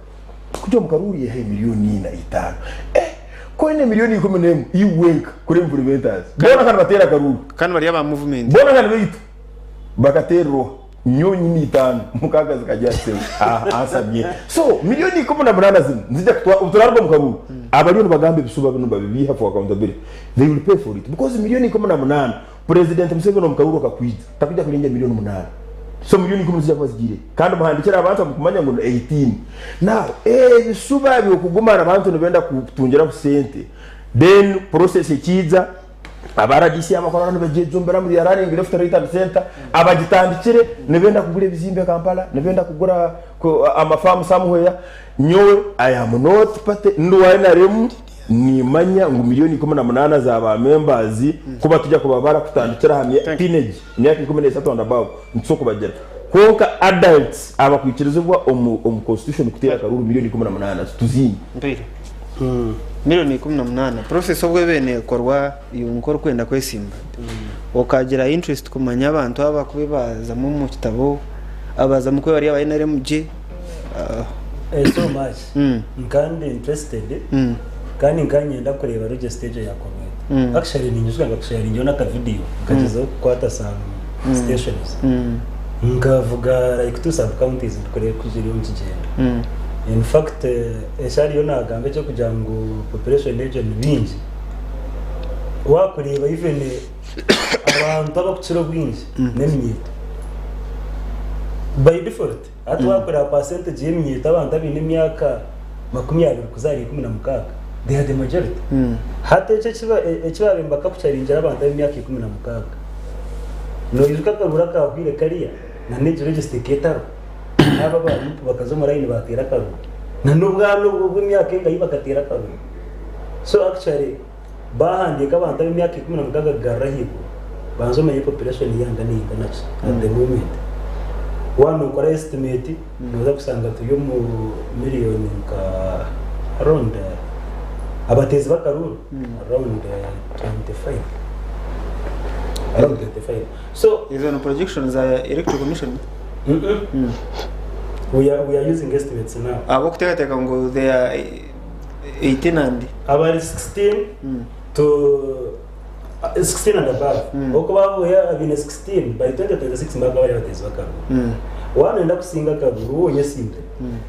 Kujo mukaruri ya milioni 5. Ko ine milioni 10 iwenka kuri preventers. Bona kana batera karuru. Kana bari aba movement. Bona kana bitu. Bakatero nyonyi 5 mukaga zikajase asabye. So milioni 18 nzija uturarwa mukaruru. Abaliyo bagambe bisuba bino babibiha for accountability. They will pay for it because milioni 18 president Museveni mukaruru akakwiza. Takujya kulinja milioni 8. So milioni 10 zija kwazigire. Kandi muhandikira abantu mukumanya ngo 18. Now bisuba byo kugumana abantu nibenda kutungira ku sente. Then process ikiza abaragisi amakora no bejejumbera muri yararenga left right center abagitandikire nebenda kugura bizimbe Kampala nebenda kugura amafamu samuhoya nyowe aya munoti pate nduwaina remu ni manya ngo miliyoni 18 zaba members kuba tujya kubabara kutandikira hamye teenage imyaka 13 and above nsoko bagera konka adults abakwikirizwa constitution kutera karuru miliyoni 18 tuzini mbere miliyoni 18 process obwe bene korwa yunkoro kwenda kwesimba okagira interest kumanya abantu aba kubibaza mu kitabo abaza mukwe bari abayinare muje so much kandi interested kandi nganyenda kureba rege stage ya comedy actually ninyuzwa ngashare njye naka video kagezeho kwata some stations ngavuga like two sub counties kure kujiri unjigenda in fact eshari yo nagambe cyo kugira ngo population region bingi wakureba even abantu abakuciro bwingi n'imyito by default atwakora percentage y'imyito abantu abine imyaka 20 kuzari 16 they are the majority hata ekiba bembaka kucarinjira abantu b'imyaka 16 no yuzuka kabura kabwire kariya na nejo register ketaro aba bantu bakazo murayini batera karu na nubwano bw'imyaka inga yibakatera karu so actually bahandi kabanta b'imyaka 16 garahigo banzo menye population yanga ninga nacho at the moment one ukora estimate noza kusanga tuyo mu miliyoni ka around abatezi bakaruru around 25 so is on projections electoral commission we are using estimates now abo kutekateka ngo they are 18 and about 16 to 16 and above oko babo ya abine 16 by 2026 mbaga bari batezi bakaruru wanenda kusinga kaburu wonye sinde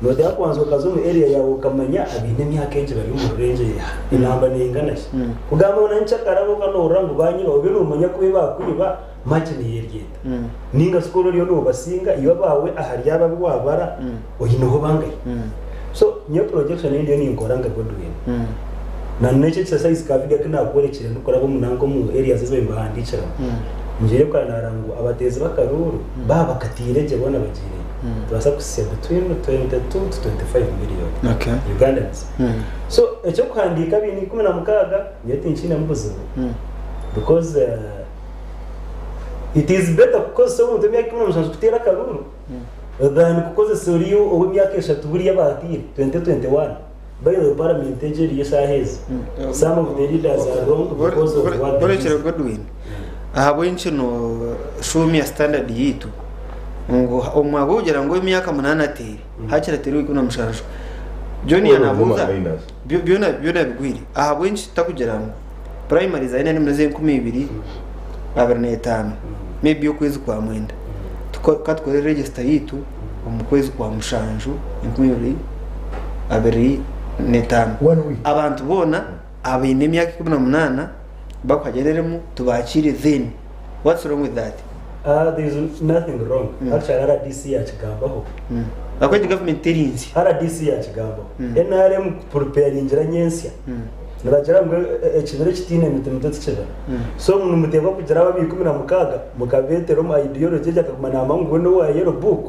no de akwanzo kazo mu area yawe ukamanya abine myaka enje bari mu range ya inamba ningana shi kugamba bona ncakarabo kano urangu banyi bawe numanya kubiba kubiba make ni yergeta ninga skolo ryo no basinga iyo bawe ahari yaba wabara oyinoho bangaye so nyo projection ndiyo ni ngoranga godwin na nece exercise kaviga kana kurekera nukora bo munango mu areas zo imbahandikira njye kwa narangu abatezi bakaruru baba katireje bona bagire turasa kusema between 22 to 25 million okay Ugandans so echo kwandika bini 16 yeti nchina mbuzo because it is better because so mutemya kimwe mshanzu kutera karuru than because soriyo owe myaka 3 buri yabatire 2021 by the parliament ejeri yesaheze some of the leaders are wrong because of what they Godwin ahabo inchino shumi ya standard yitu ngo umwago ugera ngo imyaka 8 ateri hakira teri wikuna musharasho Johnny yanabuza byona bigwiri ahabo inchi takugera ngo primary za ine muri 12 5 maybe ukwezi kwa mwenda tukatwore register yitu umukwezi kwa mushanju 12 abantu bona abine imyaka 18 bakwagereremo tubakire then what's wrong with that there is nothing wrong actually RDC yachigambaho akwege government terinzi RDC yachigambaho NRM prepare injira nyensya nabajara ngo ekibere kitine mutemutse kiba so umuntu muteba kugira ababi 16 mukabetero mu ideology y'akamana amangu no wa yero book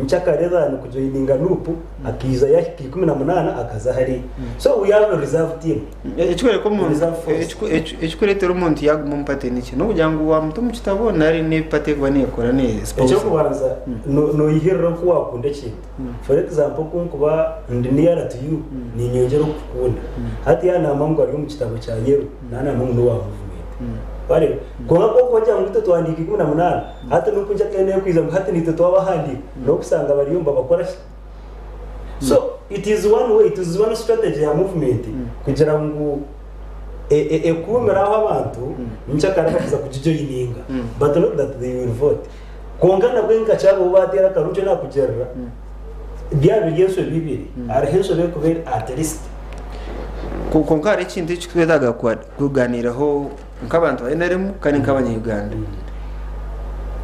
nchakareza no kujoininga nupu akiza yaki 18 akaza hari so we have a reserve team ekikwere ko mu ekikuretero umuntu yaguma mpate niki no kugira ngo wa mutu mukitabona ari ne pate kuba ne yakora ne spouse cyo kubanza no yihirira ko wakunde kintu for example kunkuba ndi near to you ni nyongero kukunda hati yana amangu ari mu kitabo cya yero nana amangu no wa movement bari kwa ko cyangwa ngo twandike 18 hata nuko njya kene kwiza ngo hata nite twabahandi no kusanga bari yumba bakora so it is one way, it is one strategy ya movement kugira ngo ekumera abantu nchakara bakuza kujijo yininga but not that they will vote kongana bwenga cyabo batera karuce na kugerera bya bigeso bibiri arahenso be kubera at least konkare ikindi cyitwedaga kuganiraho nk'abantu bayenaremo kandi nk'abanya Uganda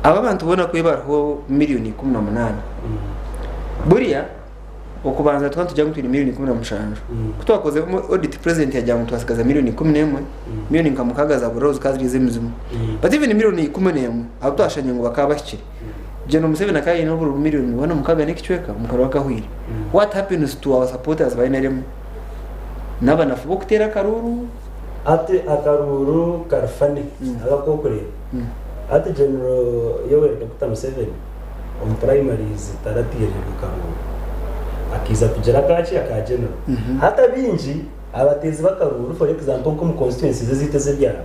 aba bantu ubona ko ibaraho miliyoni 18 buriya ukubanza twa tujya gutwira miliyoni 17 kutwakoze audit president yajya mu twasigaza miliyoni 11 miliyoni nkamukagaza burozo kazirize mizimo but even miliyoni 11 aho twashanye ngo bakabashyikire General Museveni akaye no buru miliyoni wana mukaga nekichweka mukaro akahwira what happens to our supporters by NRM nabana fubo kutera karuru ate akaruru karfani agakokorera ate General Yoweri Dr. Museveni on primaries taratiye karuru akiza kugera kaci akageno hata binji abatezi bakaruru for example ko mu constituencies ziteze byara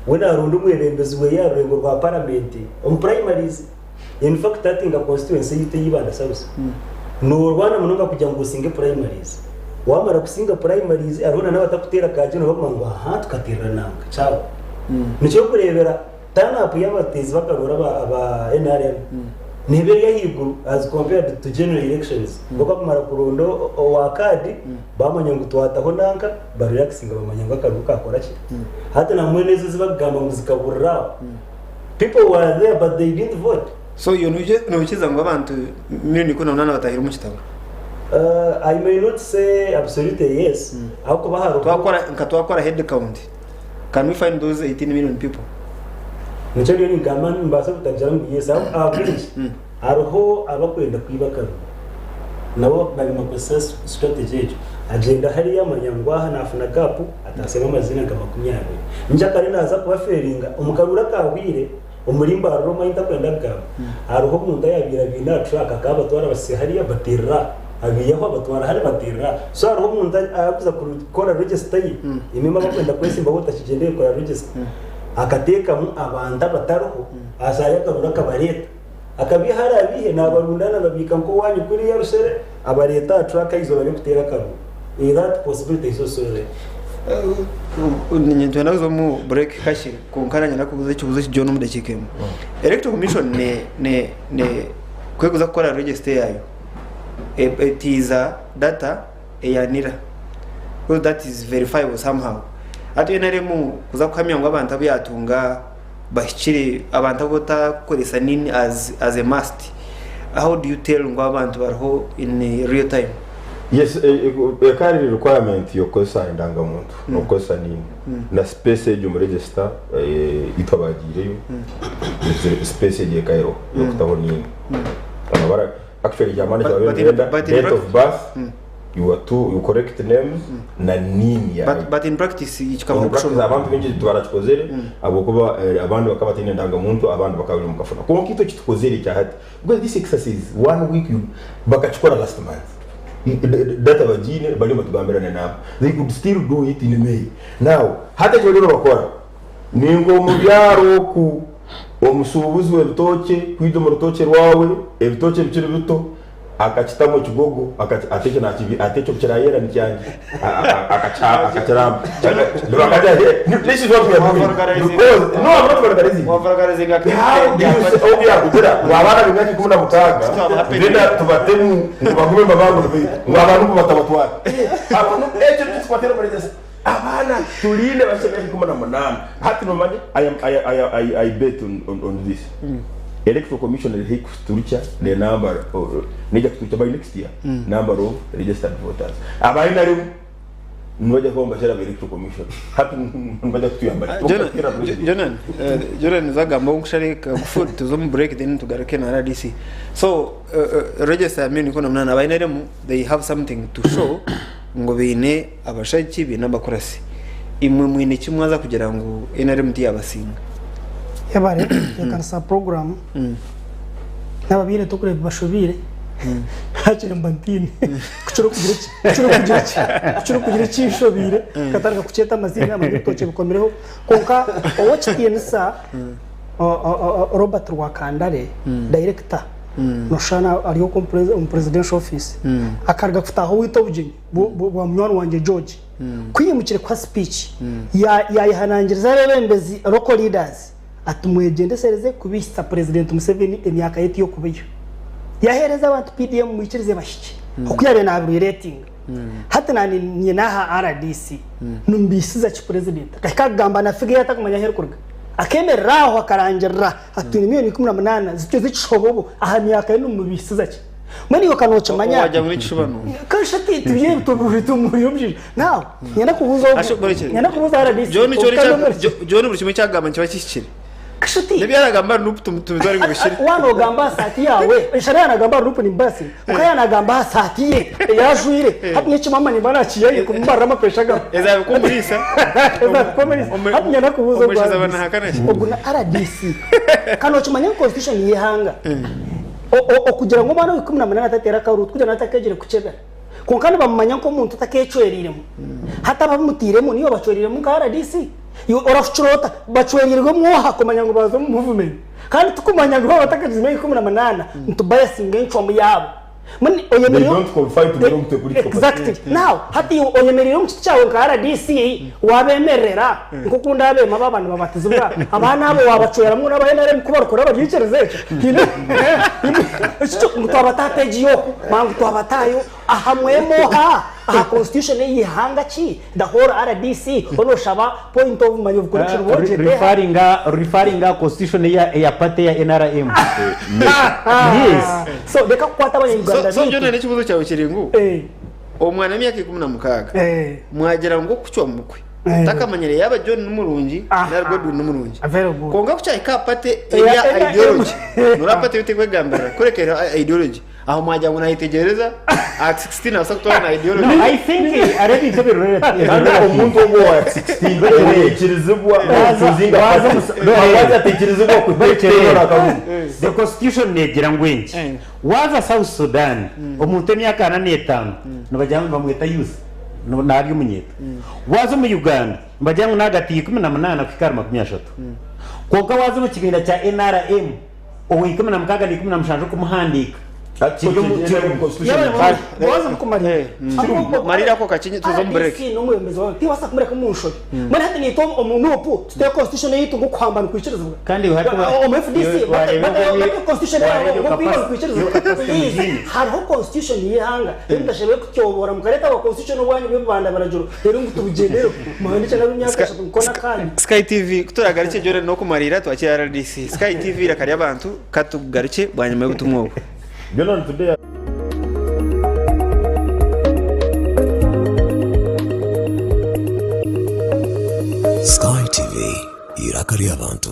we narundi umwebembezi we yarengo rwa parliament on primaries in fact atinga constituency yite yibanda sauce no rwana mununga kujya ngo usinge primaries wamara kusinga primaries arona nabatakutera kageno bakuma ngo aha tukatira nanga ciao nico kurebera tanapu y'abatezi bakarura aba NRM nibere yahiguru as compared to general elections boka kumara kurondo wa kadi bamanya ngo twataho nanka barelaxinga bamanya ngo akaruka akora ki hata na mweneze zibagamba ngo zikaburra people were there but they didn't vote so you know chiza ngo abantu miliyoni 18 batahira mu kitabo I may not say absolutely yes ahubwo baharo twakora head count can we find those 18 million people nico ryo ngama mbasa kutajara mu yes average aroho abakwenda kwibakana nabo bari mu process strategy agenda hari y'amanyangwaha nafuna gap atasema amazina ga 20 njaka naza kuba feringa umukarura kawire umurimba roma itakwenda gap aroho munda yabira bina track akaba twara basihari yabatira abiyaho abatwara hari batira so aroho munda ayakuza gukora register imima bakwenda kwesimba botakigende gukora register akateka mu abanda bataruho azaya karura kabareta akabihara abihe nabarundana babika ko wanyu kuri ya rusere abareta track izo bari kutera karu that possibility is also there nyintu nazo mu break kashi kunkaranya nakubuze kibuze kijono mudakikemo electoral commission ne kwekuza gukora register yayo etiza data eyanira because that is verifiable somehow ati NRM kuza kuhamya ngo abantu abiyatunga bashyikire abantu bota koresa nini as a must how do you tell ngo abantu barho in real time yes a carry requirement yo kosa indangamuntu no kosa nini na space yo mu register itabagireyo space ye kairo yo kutaho nini abara actually jamani date of birth you correct names na nini ya but in practice ikaba kushobora abantu bengi twarachikozere abo kuba abantu bakabatine ndangamuntu abantu bakabiri mukafuna ko kito kitukozere cyahati because this exercise 1 week bakachikora last month data bagine bali batugambirana nabo they could still do it in May now hata cyo rero bakora ningo mu byaro ku omusubuzi w'ebitoke kwido mu rutoke rwawe ebitoke bikiri bito akachitamo kigogo ateke na kibi atecho kirayera n'icyangi akachara bakaja this is what we are doing no I'm not organizing obya kugera wabana bingaki kumuna mutaga ndenda tubatemu bagume babangu abantu batabatwara abantu echo tukwatera muri this abana tuline basebeki kumuna munana hati no manje I bet on this electoral commission will take structure the number or neja kutucha by next year number of registered voters abaina rim nwaje ko mbashara by electoral commission hatu mbaje kutuyamba Jonan zagamba ukusharika kufuta tuzo mu break then tugaruke na RDC so register mini kono mnana abaina rim they have something to show ngo bine abashaki bine abakorasi imwe mwine kimwaza kugira ngo NRM yabasinga yabare yakansa program nababire tukure bashobire hakire mbantine kuchoro kugira cyishobire katarika kucheta amazina amatoke bukomereho konka owachitiensa Robert Rwakandare director noshana ariyo presidential office akarga kufutaho witobuje bwa mwana wanje George kwiyimukire kwa speech yayihanangiriza rebembezi local leaders atumwegende sereze kubisa president Museveni emyaka yeti yo kubiyo yahereza abantu PDM mwikirize bashiki okuyabe na rating hata nani nyinaha RDC numbisiza ki president kakagamba na fige yatakumanya herukurga akemeraho akarangira atuni miliyoni 18 zicyo zishobobo aha myaka y'umubisiza ki muri yo kanoca manya wajya muri kishobano kashati tubiye tumuyobje nawe nyana kubuza RDC John buri kimwe cyagamba kiba kishikire kashati nibi yaragamba nupu tumizari ngo bishire wano gamba sati yawe shariya nagamba nupu ni basi ukaya nagamba sati ye yajuire hapi nchi mama ni bana chiye kumbara mapeshaga ezabe kumurisa hapi nyana kubuza umushiza bana hakana oguna RDC kanoca manya constitution yihanga okugira ngo mwana w'ikumi na munani atatera karutu kugira natakegere kucebera konkani bamumanya ko umuntu utakecweriremo hata bamutiremo niyo bacweriremo ka RDC orafchurota bacwerirwe mwoha kumanya ngo bazo mu movement kandi tukumanya ngo batakagizime 18 ntubaya singencho mu yabo mani oyemeri don't confine to belong to political exactly now hati oyemeri mu cyawe ka RDC wabemerera ngo kunda abe mababana babatizubwa abana abo wabacweramo n'abahenare kubarukora bagicereze cyo twabatategiyo mangu twabatayo ahamwemoha aha constitution yihanga ki the whole RDC ono shaba point of my correction referring constitution ya pate ya NRM yes so deka kwata abanyarwanda so jone n'ikibuzo cyawe kiringu omwana myaka 16 mwagera ngo kucyo mukwe takamanyere yaba John n'umurungi na Godwin n'umurungi konga kucyayi ka pate ya ideology nurapate bitekwe gambara kurekera ideology aho mwajya ngo nahitegereza at 16 asakutwa na ideology no I think already to be related umuntu wo wa 16 yekirizibwa kuzinga waza tekirizibwa kutekerera the constitution negira ngwenki waza South Sudan omuntu emyaka 45 nabajyamo bamwita youth no nabyo munyeta waza mu Uganda mbajyamo nagati 18 fikara 30 koka waza mu kiginda cya NRM o 16 kumuhandika marira ko kacinye tuzo break no mwemeza wa tiwasa kumureka munsho mara hati ni to omuntu opu tute constitution yitu ngo kwambana kwiciriza kandi o FDC constitution ngo kwira kwiciriza hariho constitution yihanga ndashebe kucyobora mukareta wa constitution wanyu bibanda barajuru rero ngo tubugendere mahandi cyangwa imyaka 3 kona kandi Sky TV kuturagaruke jore no kumarira twakira RDC Sky TV rakari abantu katugaruke bwanyuma yo gutumwogo Jonan today Sky TV irakari abantu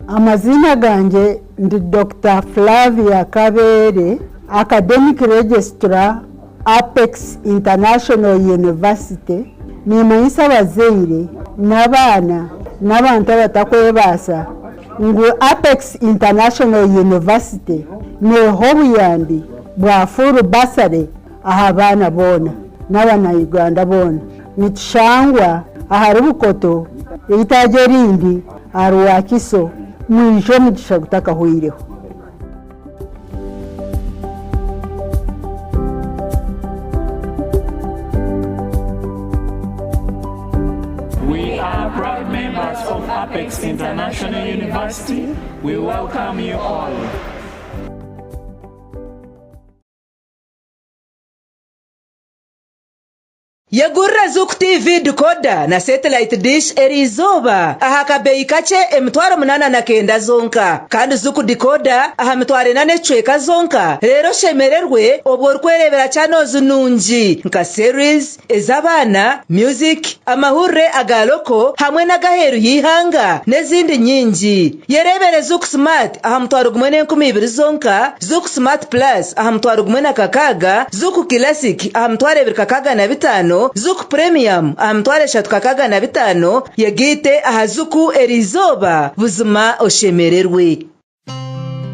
amazina ganje ndi Dr. Flavia Kabere academic registrar Apex International University nimanyisa abazeire n'abana n'abantu abatakwebasa ngo Apex International University neho buyambi bwa full basare aha bana bona n'abana Uganda bona nitshangwa ahari bukoto itagerindi aruwakiso mwisho mugisha gutaka huireho We are proud members of Apex International University. We welcome you all. Yagurra Zuk TV decoder na satellite dish erizoba aha kabei kache emitwaro munana na kenda zonka kandi Zuku decoder aha mitwaro nane chweka zonka rero shemererwe oborkwerebera channels nungi nka series ezabana music amahure agaloko hamwe na gaheru yihanga nezindi nyingi yerebere Zuku Smart aha mitwaro 12 zonka Zuku Smart Plus aha mitwaro 16 Zuku Classic aha mitwaro 25 Zuku Premium amtware shatukakaga na 5 yagite aha Zuku erizoba buzima oshemererwe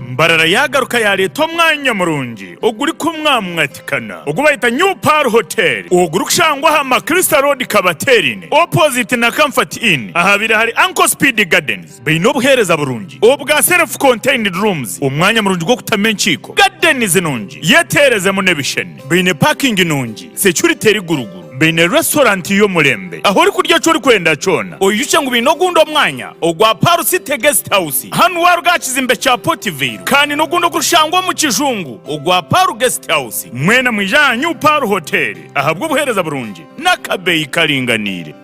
mbarara yagaruka ya leta mwanya murungi oguri kumwamwatikana ogubayita New Par Hotel oguri kushangwa ha Crystal Road Kabaterine opposite na Comfort Inn ahabira hari Uncle Speed Gardens bino buhereza burungi obwa self contained rooms umwanya murungi go kutamenchiko gardens nungi yetereze mu nebishene bine parking nungi security riguruguru bine restaurant yo mulembe aho uri kurya cyo uri kwenda cona oyuce ngo bino gundo mwanya ogwa Paru City Guest House hanu warugakiza imbe cha Portville kandi no gundo kurushangwa mu kijungu ogwa Paru Guest House mwena mwijanyu Paru Hotel ahabwo buhereza burungi nakabeyi karinganire.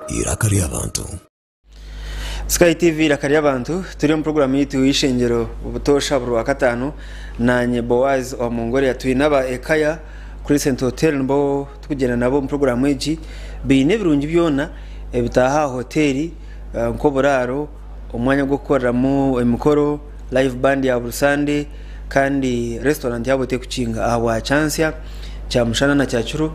iraka ry'abantu. Sky TV iraka ry'abantu turi mu program yitu y'ishengero ubutosha buru wa gatanu nanye Boaz wa Mongolia twinaba ekaya kuri Center Hotel mbo tukugena nabo mu program y'iki bine birungi byona ebitaha hoteli nko buraro umwanya gwo gukoreramo imikoro live band ya Burusande kandi restaurant yabo te kucinga awa chance cha mushana na cyacuru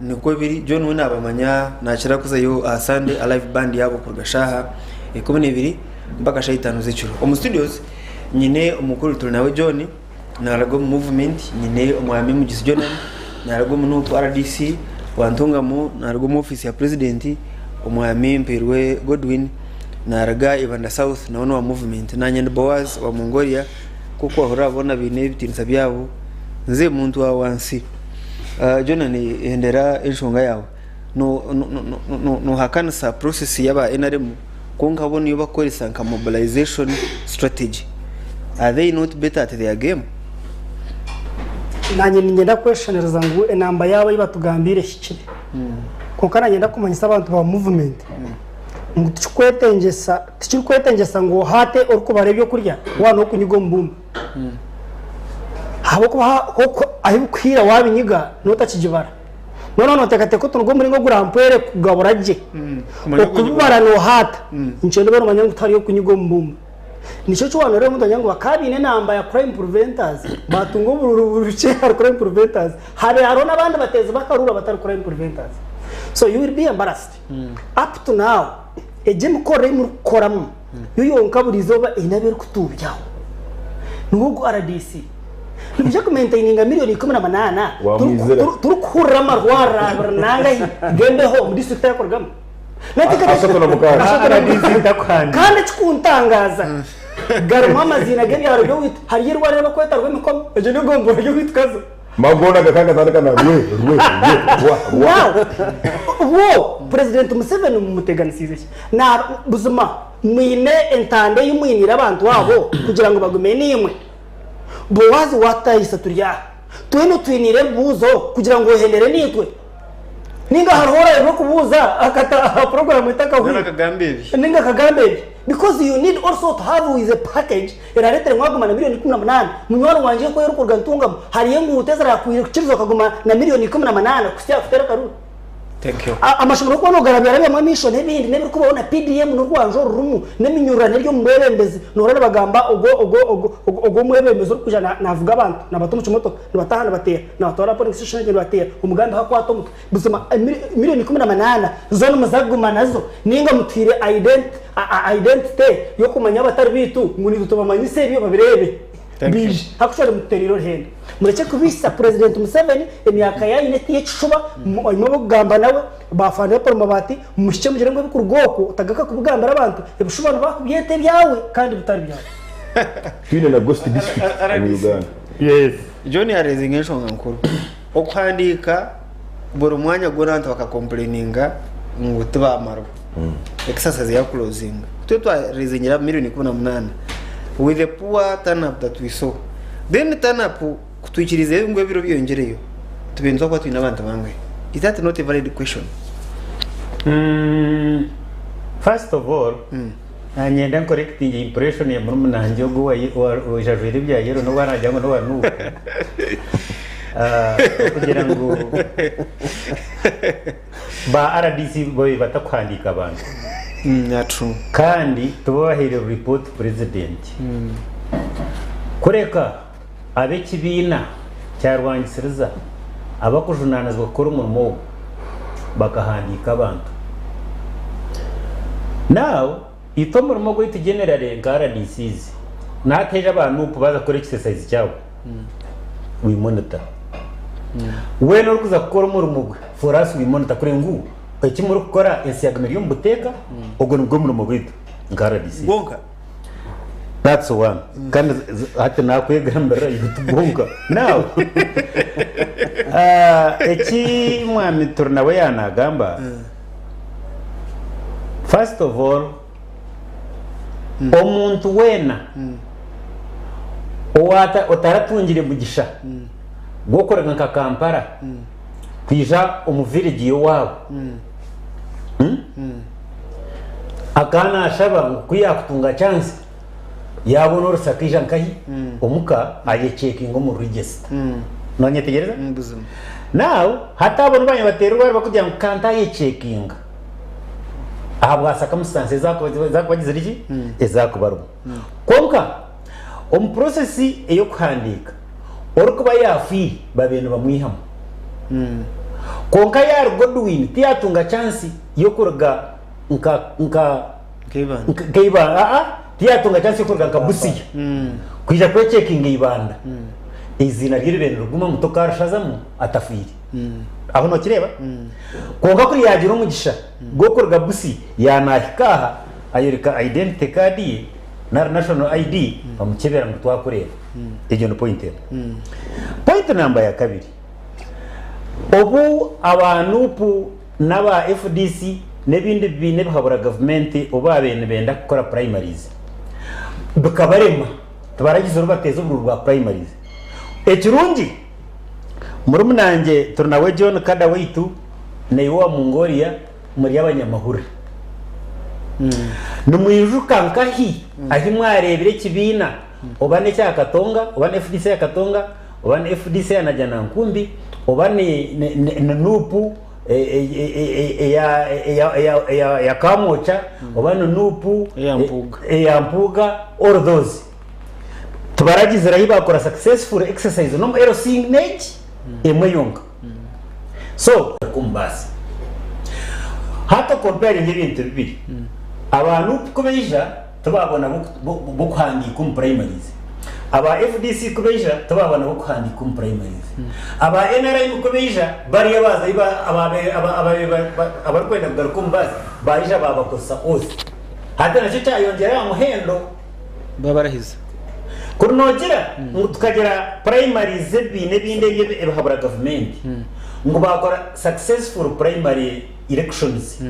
niko biri John we nabamanya nakira kuzayo Sunday a live band yabo kurgashaha 12 mpaka 5 z'icuru mu studios nyine umukuru turi nawe John narago movement nyine umwami mu gisi John narago mu nutu RDC wantunga mu narago mu office ya president umwami Mperwe Godwin naraga Ibanda South na wa movement nanye Boaz wa Mongolia kuko ahora abona bine bitinsa byabo nze muntu wa wansi John ni endera enshonga yawe no hakansa process yaba NRM konka boni yo bakoresa nka mobilization strategy are they not better at their game nanye ngenda questionerza ngo enamba yabo ibatugambire hikire konka nanye ndakumanyisa abantu ba movement ngo tuchikwetengesa ngo hate orko barebyo kurya wano kunyigo mbumba habo ko ahibukwira wabinyiga notakijibara no tekate ko tunugo muri ngo gurampere kugaboraje okubara no hata incendo bero manyangu tari yo kunyigo mbumba nico cyo wano rero mudanyangu bakabine namba ya crime preventers batungo bururuce crime preventers haro nabandi bateze bakarura batari crime preventers so you will be embarrassed up to now ejem kore mu koramu yo nkaburizo ba inabere kutubyaho nugo RDC nibyo kumaintaininga miliyoni 18 turukura amarwara nanga gende ho muri sector yakorgamo kandi tkuntangaza garuma amazina gari yaro yo wit hari yerwa rero kweta rw'imikomo eje nigombo yo witkaza magona gakanga tandikana wo president Museveni mumuteganisize na buzuma mwine entande y'umwinira abantu wabo kugira ngo bagume nimwe Boaz watayisa turya tweno twinire buzo kugira ngo henere nitwe ninga harhora yo kubuza akata program itaka hu ninga kagambe because you need also to have with a package irarete mwaguma na miliyoni 18 munywaro wanje ko yero kurgantunga hari yengu utezara kuchirizo kaguma na miliyoni 18 kusya futera karu. Thank you. Amashimuro ko nogarabira bya mission n'ibindi n'ibiri kubona PDM no rwanjo rumu n'iminyurane ryo mwebembezi norane bagamba ogo mwebembezi kujana navuga abantu nabato mucumoto nibatahana batera nabatora police station n'ibyo batera umugambi ha kwato muto busoma miliyoni 18 zone muzaguma nazo ninga mutire identity yo kumanya abatari bitu nguni tutubamanya serio babirebe bije hakushora muteriro hende mureke kubisa president Museveni emyaka ya ineti yecuba mo bugamba nawe bafande por mabati mushike mugire ngo bikurugoko utagaka kubugambara abantu ebushobora bakubyete byawe kandi bitari byawe twine na ghost district mu Uganda. Yes John yarezingesho ngankuru okwandika buri mwanya goranta bakakomplaininga ngo tubamaro exercise ya closing tutwa rezinyira miliyoni 18 with the poor turn up that we saw then turn up kutwikirize ngo biro byongereyo tubenza kwa twina abantu bamwe. Is that not a valid question? First of all anyenda correcting impression ya murumuna nje go wa jajwere bya yero no barajya ngo no wanuka kugira ngo ba RDC boy batakwandika abantu true kandi tubahire report president kureka abekibina cyarwangisiriza abakujunanazwa gukora umurimo bakahandika abantu now ito murimo gwita general RDCs nateje abantu kubaza kora exercise cyabo we monitor we no kuza gukora umurimo for us we monitor kuri ngu ekimuru gukora esiyagamiro y'umbuteka ubwo nibwo murimo gwita RDC bonka that's one kandi hata nakwegambira yutubonka now eki mwami turnawe yanagamba first of all omuntu wena owata otaratungire mugisha gukora nka Kampala kwija umuvillage yo wabo akana ashaba kuyakutunga chance yabona urusakija nkahi omuka aye checking mu register nonye tegereza now hata abantu banye baterwa bakujya kanta ye checking ahabwa circumstances zakubagize iki ezakubaru konka process eyo kuhandika orukuba yafi babenu bamwihamo konka ya Godwin tiyatunga chance yo kurga nka keiba tiyatunga chance yo kurga kabusiya kwija kwe checking ibanda izina ry'ibintu ruguma mutokarashazamu atafiri aho no kireba konka kuri yagira umugisha go kurga busi yanahikaha ayereka identity card ye na national ID bamukebera mu twakorera ejo no point number ya kabiri obu abantu naba FDC nebindi bine bahabura government oba bene benda gukora primaries bakabarema tubaragize urubateza ubururu rwa primaries ekirungi muri munanje turnawe John kada weitu neiwa Mongolia muri abanyamahura numuyijuka nkahi ahi mwarebire kibina obane cya Katonga obane FDC ya Katonga obane FDC ya Jana Nkumbi obane nupu ya Kamocha obane nupu ya Mpuga all those tubaragize rahi bakora successful exercise no ero signage emweyonga so kumbasi hata compare n'ibintu bibiri abantu kubeja tubabona bukhandi kum primaries aba FDC kubeja tubabona bukhandi kum primaries aba NRM kubeja bari abaza iba abarkwenda kugaruka mbasi baija babakosa ose hata nacho cyayongera amuhendo babarahiza kurunogera tukagera primaries bine binde ebahabura government ngo bakora successful primary elections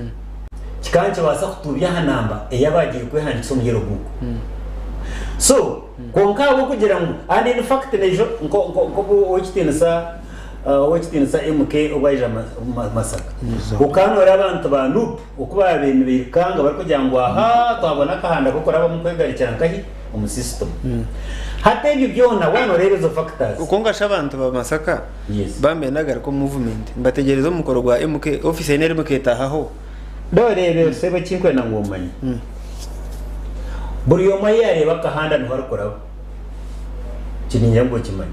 kikanje basa kutubya hanamba eyabagiye kwehandisa mu yerobuko so konka bo kugira ngo and in fact nejo ngo wachitinsa MK obaija masaka ukanora abantu bantu ukuba bene birikanga bari kugira ngo aha twabona kahanda gukora bamukwegarikira nkahi mu system hata ibyo byona wano rero zo factors ukonga shabantu ba masaka bambe nagara ko movement mbategereza umukoro gwa MK office ene MK tahaho dore sebe kinkwe na ngomanyi buri yo mayare bakahanda ntwarukora kininyambo kimanyi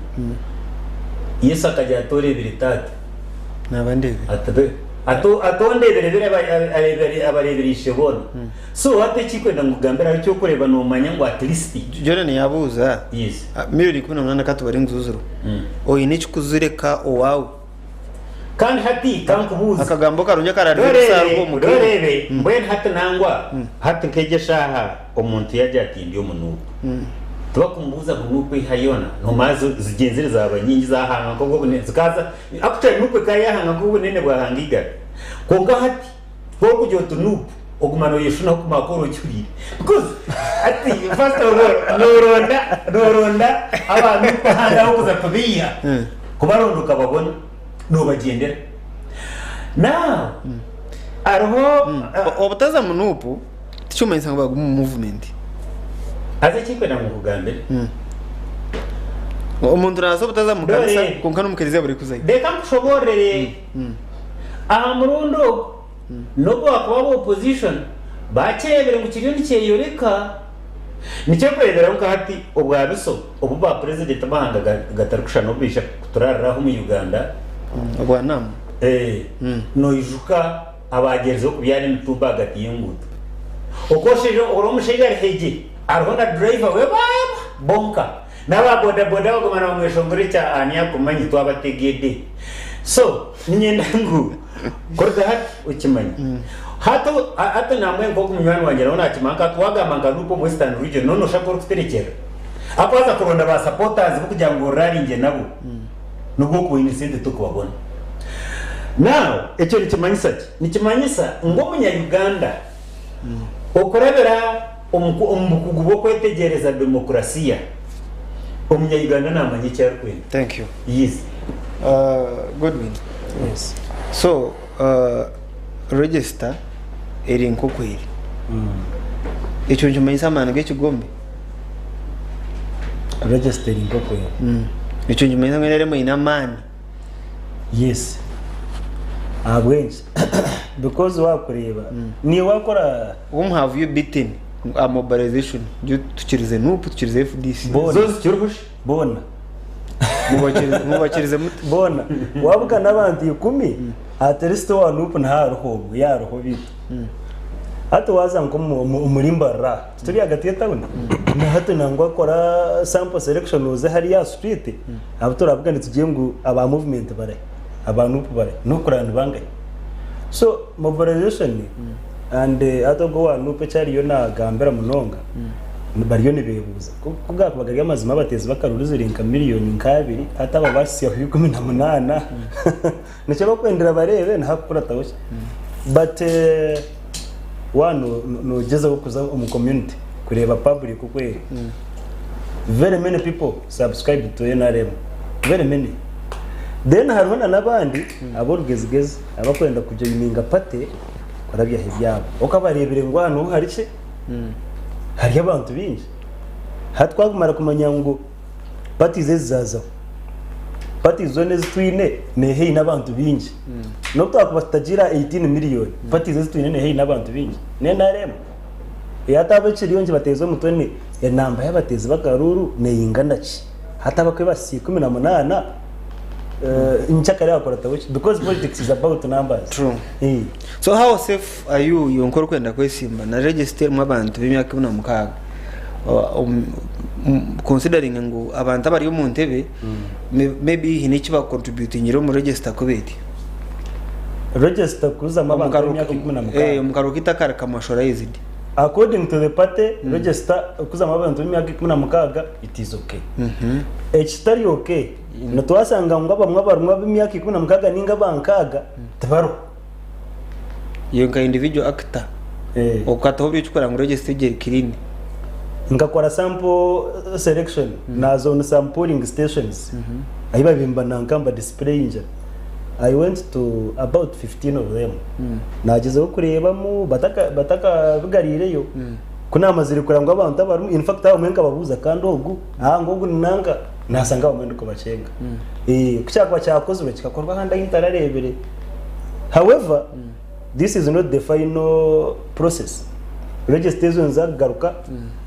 yesa kajya tore biritati nabande atondebere abareberishe bona so hate kikwenda ngugambira cyo kureba no manya ngo at least Jordan yabuza yes miliyoni 18 katubari nguzuzuru oyi ni kikuzureka owawe kandi hati kankubuza akagambo karunye kararisa rwo mu dorebe mbwen hati nangwa hati kegeshaha omuntu yajya atindi yo munuko tubakumbuza kunuko ihayona no mazo zigenzereza abanyingi zahanga ko bone zikaza actually nuko kayahanga ko bunene bwahangiga konga hati ko kujyo tunuko ogumano yeshuna ku makoro cyuri because ati first of all noronda abantu bahanda ho kuza kubiya kubarondoka babona no bagendera now arho obutaza munupu tichumenza ngo bagumu movement aze kikwenda mu kugambira umuntu razo butaza mu kanisa konka numukiriza buri kuzayi de kamushoborere amurundo no kwa opposition bakebere mu kirindi cyeyoreka nicyo kwedera ngo hati obwabiso obuba president bahanga gatarukusha no bisha kuturararaho mu Uganda obwanam no ijuka abagerzo kubyari mitumba gati y'ingutu okoshejo oromusheja heje arhona driver we bonka naba boda bagomana bamweshongore cya anya kumanyi twabategede so ninyenda ngo korda hat ukimanyi hato namwe ngo kumnywana wanjye naona kimanga twagamanga nuko mu Western region nono shakoro kuterekera akwaza kuronda ba supporters kugira ngo raringe nabo nubwo ku inisende tukubabona now echo nikimanyisa ngo munya Uganda okorabera umukugu bo kwetegereza demokrasiya omunya Uganda namanye cyaro kwenda. Thank you. Yes. Godwin. Yes. So register eri nkokweri icyo njumanyisa amana g'ekigombe registering nkokweri icyo njumanyisa mweremo ina mani yes abwenshi because wakureba ni wakora whom have you beaten a mobilization tukirize nupu tukirize FDC zose cyurubushi bona mubakirize muti bona wabuka n'abandi 10 ateriste wa nupu ntaroho yaroho bita hato waza ngo umurimbara turi hagati ya town na hato nangwa akora sample selection uze hari ya street abo turavuga ndi tugiye ngo aba movement bare abantu bare no kurana bangaye so mobilization and hato go wa nupe cyari yo nagambera munonga bariyo nibebuza kubwa kubagariya amazima bateze bakaruriza rinka miliyoni 2 ataba basi ya 18 nace bakwendera barebe ntakura tawushye but no jeza kuza mu community kureba public kweri very many people subscribe to NRM very many then haruna nabandi aborugezigeze abakwenda kujya yiminga pate barabya hibyabo okabarebere ngo hano hari cye hari abantu bingi hatwagumara kumanya ngo pati zezaza pati zone zitwine nehe n'abantu bingi no twakubatagira 18 miliyoni pati zitwine nehe n'abantu bingi NRM yatabekiri yonje batezo mutoni ya namba y'abatezi bakaruru neyingana ki hatabakwe basi 18 inchakari yakora tabuchi because politics is about numbers. True. So how safe are you yonkora kwenda kwesimba na register mu abantu b'imyaka 16 considering ngo abantu abari mu ntebe maybe hiniki ba contributing iro mu register ko beti register kuza mabanga y'imyaka 16 umukaro kitakara kamashora yizidi according to the party register kuza mabanga y'imyaka 16 it is okay ekitari okay no twasanga ngo abamwe barumwa b'imyaka 16 ninga bankaga tabaro yenga individual actor okataho byukora ngo register gere kirindi ngakora sample selection na zone sampling stations ayiba bimba nankamba display inja I went to about 15 of them nageze kurebamo bataka bigarireyo kunama ziri kurangwa abantu abaru in fact abo mwenga babuza kandi ogu ngo nanga nasanga abamende ko bacenga kucyakwa cyakozwe kikakorwa handa intararebere however this is not the final process registration zagaruka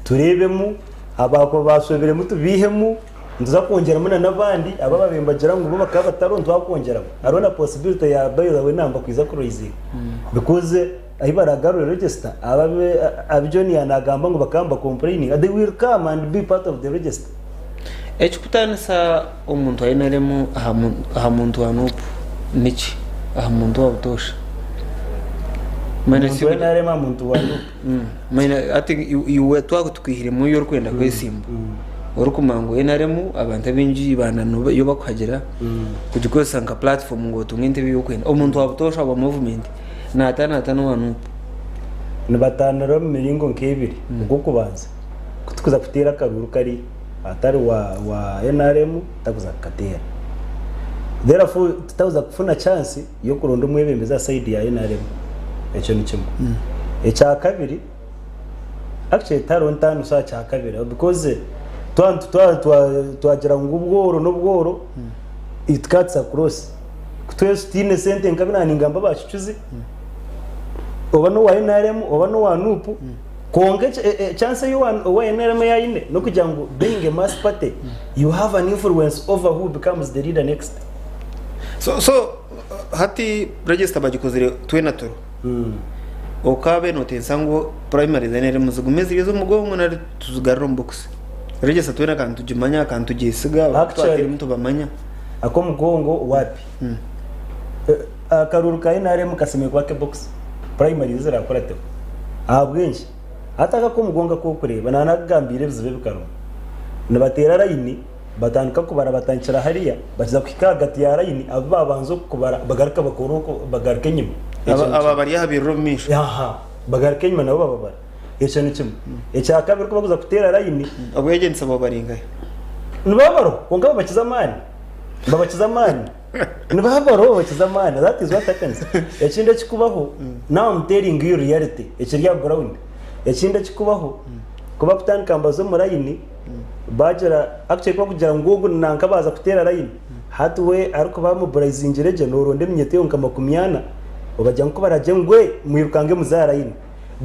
turebemu abako basobere mutu bihemu nduza kongeramo nabandi abababembagira ngo bakaba bataronto bakongeramo arona possibility ya by the way namba kwiza ku raising because ayibaragaru register ababe abjoni yanagamba ngo bakamba complaining they will come and be part of the register ekikutanisa omuntu ayinaremu aha muntu wanupu niki aha muntu wabutosha mana sinarema muntu wanupu I think you twako tukihire mu yo kwenda kwesimba urukumango enaremu abantu binji bana no yo bakuhagera kugikosa nka platform ngo tunginte biyo kwenda omuntu wabutosha aba movement na atana wanupu ni batanaro miringo nkebiri uko kubanza kutukuza kutera karuru kari atari wa NRM takuza katera therefore tutawuza kufuna chance yo kuronda umwebembeza side ya NRM echo ni kimwe echa kabiri actually tarontanu sa cha kabiri because twagira ngo ubworo n'ubworo it cuts across kutwese tine sente nkabina ningamba bashicuzi oba no wa NRM oba no wa nupu konge chance you wa NRM yayine no kugira ngo being a mass party you have an influence over who becomes the leader next. So hati register bagikozere twenatoro okabe notensango primary NRM zugumeze bizo mugongo na tuzugarro box register twena kantu jimanya kantu jisiga actually mtu bamanya ako mugongo wapi akaruru ka NRM kaseme kwake box primary zira korate abwenshi ataka ko mugonga ko kureba nanagambire bizibe bikaro nabatera line batandika kubara batankira hariya bakiza kwikagati ya line aba banzo kubara bagarika bakoroko bagarike nyuma aba bari habirumisha aha bagarike nyuma nabo babara echo ni kimwe echa kabiri ko baguza kutera line abo agents abo baringa nibabaro konga babakiza mani nibabarohokeza amana. That is what happens. Ekindi kikubaho now I'm telling you reality. Ekiri ya ground. Ekindi kikubaho kuba kutandika ambazo mu line bagera actually ko kugira ngo nanka baza kutera line hatwe ariko bamubrazingireje noronde mnyete yonka makumyana ubajya nko baraje ngwe mwirukange muzara line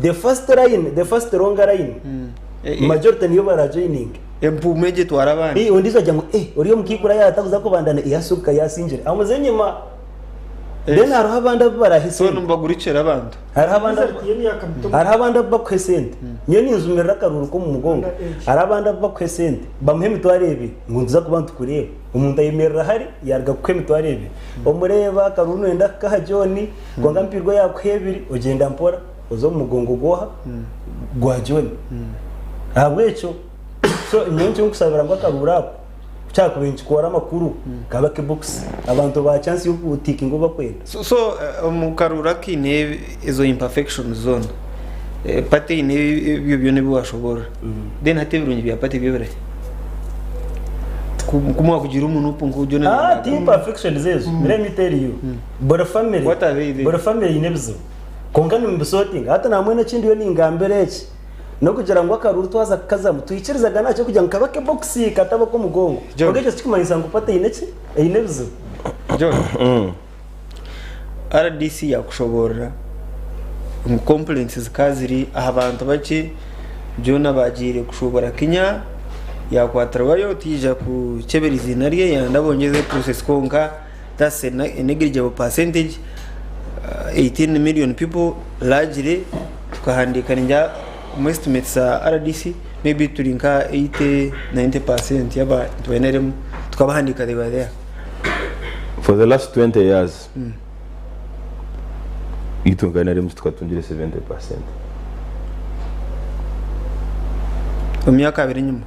the first longer line majority niyo barajoining empumeje twarabana ondizo ajya ngo uriyo mukikura yatakuza ko bandana iyasuka yasinjire amuzenye ma then haro abanda barahise so numbaguricera abantu haro abanda bakwesente niyo ninzumira karuru ko mu mugongo haro abanda bakwesente bamuhe mitwarebe ngo nza kubantu kureba umuntu ayemerera hari yarga kwe mitwarebe omureba karuru nenda kahajoni gonga mpirwa yakwebiri ugenda mpora uzo mu mugongo goha gwa joni abwecho so nyinshi nkusabira ngo karurako cyako benshi kora makuru kabake box abantu ba chance yo kutika ngo bakwenda so mukarura kine izo imperfection zone pate ine byo ne bwashobora then hate birungi bya pate bibere kumwa kugira umuntu upungu ujyo ne imperfection zezo let me tell you but a family inebizo kongana mu sorting hata namwe na kindi yo ningambere iki no kugira ngo akaruru twaza kazamu tuyikirizaga nacyo kugira ngo kabake box kataba ko mugongo ogeje sikimanisa ngo pate ineki inebizo John RDC yakushobora mu complaints zikaziri abantu bake John bagire kushobora Kenya yakwatarwayo tija ku cheberizi nariye yandabongeze process konka that's a negligible percentage 18 million people largely tukahandika njya estimates RDC maybe turinka 80-90% yaba twenelem tukabahandika they were there for the last 20 years itunganarem tukatungire 70% umyaka abiri nyuma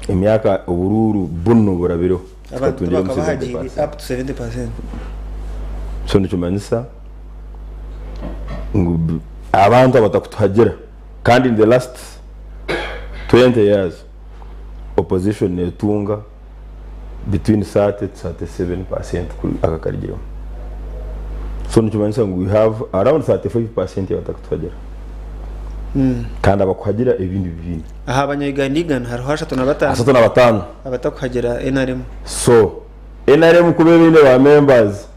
imyaka ubururu bunno burabiro tukatungire 70% up to 70%. So nichumanisa abantu abatakutuhagera kandi in the last 20 years opposition netunga between 30-37% akakarigiro. So nichumanisa we have around 35% abatakutuhagera kandi abakuhagera ibindi bibindi aha abanyayigandigana haro hasha tunabata abatakuhagera NRM. So NRM kubebinde ba members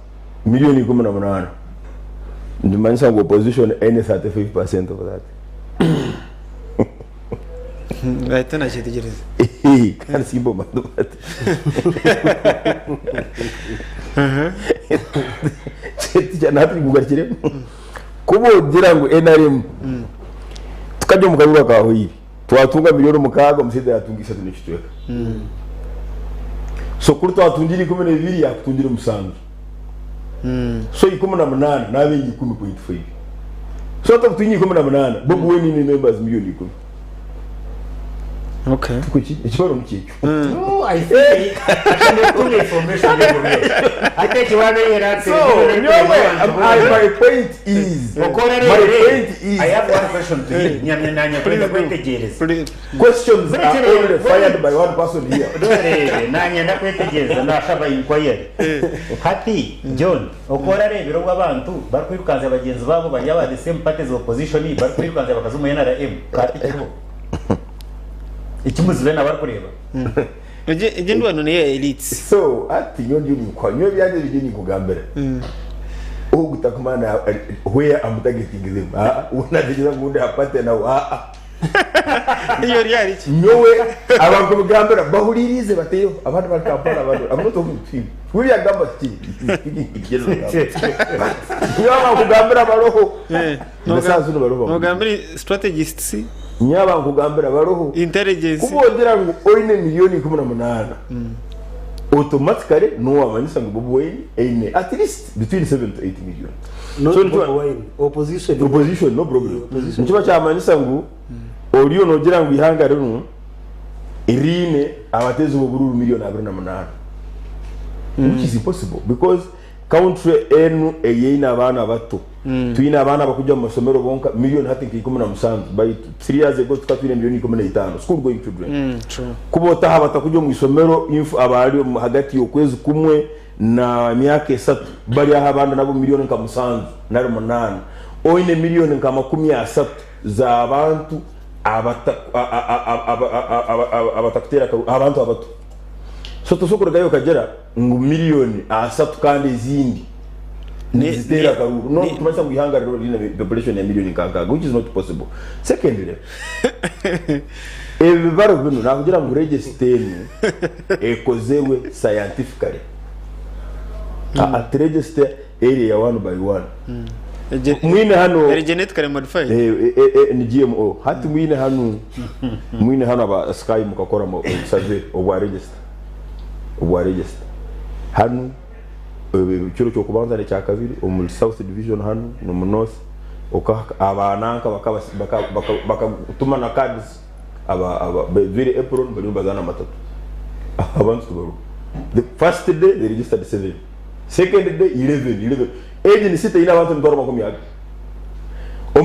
milioni 18 nichumanisa ngo opposition any 35% of that. Right na chitegereza kandi simbo madubati nati kugarikire kubo gira ngo NRM tukajya mu karuga kaho ibi twatunga miliyoni mukaga musida yatungisha tunishitweka so kuri twatungiri 12 yakutungire musanzu so 18 nabe 10.5 so tutunyi 18 bobu weni ni members milioni 10. Okay. Ichoro mchicho. No, I think I can do information. I think you want to hear that. So, my point is, I have one question to you. Questions are only fired by one person here. Hati, John, okora rero abantu barkwirukanze abagenzi babo banyaba the same parties of opposition barkwirukanze bakazumu NRM kati kiro. Ikimuzi na barkureba eje ndwano ne elites so ati nyo ndi kwa nyo byaje bije ni kugambera gutakumana where am targeting them unategeza ngo ndapate na iyo ryari nyowe abantu kugambera bahuririze bateyo abantu bakampana abantu amuto kuti kuriya gamba ati nyo kugambera baroho nasazu baroho kugambira strategists nyaba kugambira baroho intelligence kubodera ngo oine milioni 18 automatically no amanyisa ngo bobo ine at least between 7 to 8 million no opposition no problem nchiba cha amanyisa ngo oriyo no gira ngo ihanga rero irine abateze ubururu milioni 28 which is impossible because country enu eyina abana bato twina abana bakujya mu masomero bonka milioni hati 17 by 3 years ago tukatwine milioni 15 school going children true kubota habatakujya mu isomero infu abari hagati yo kwezi kumwe na myaka 3 bali aha abandi nabo miliyoni nka 7 na 8 oine miliyoni nka 30 za abantu abatakutera abantu abato so tusokoregayo kagera ngo miliyoni 3 kandi izindi nizitera karuru no tumasa nguyihangariro rina population ya miliyoni kangaga which is not possible. Secondly ebibaro bino nakugira ngo register ekozewe scientifically at register area one by one mwine hano genetically modified ni GMO hati mwine hano aba sky mukakora mu survey obwa register hano kiro cyo kubanza ne cya kabiri mu South Division hano no mu North abananka bakatuma na cards aba very apron bari bazana matatu abantu tubaru the first day they registered 7 second day 11 age ni sita ina abantu ndoro makumyaga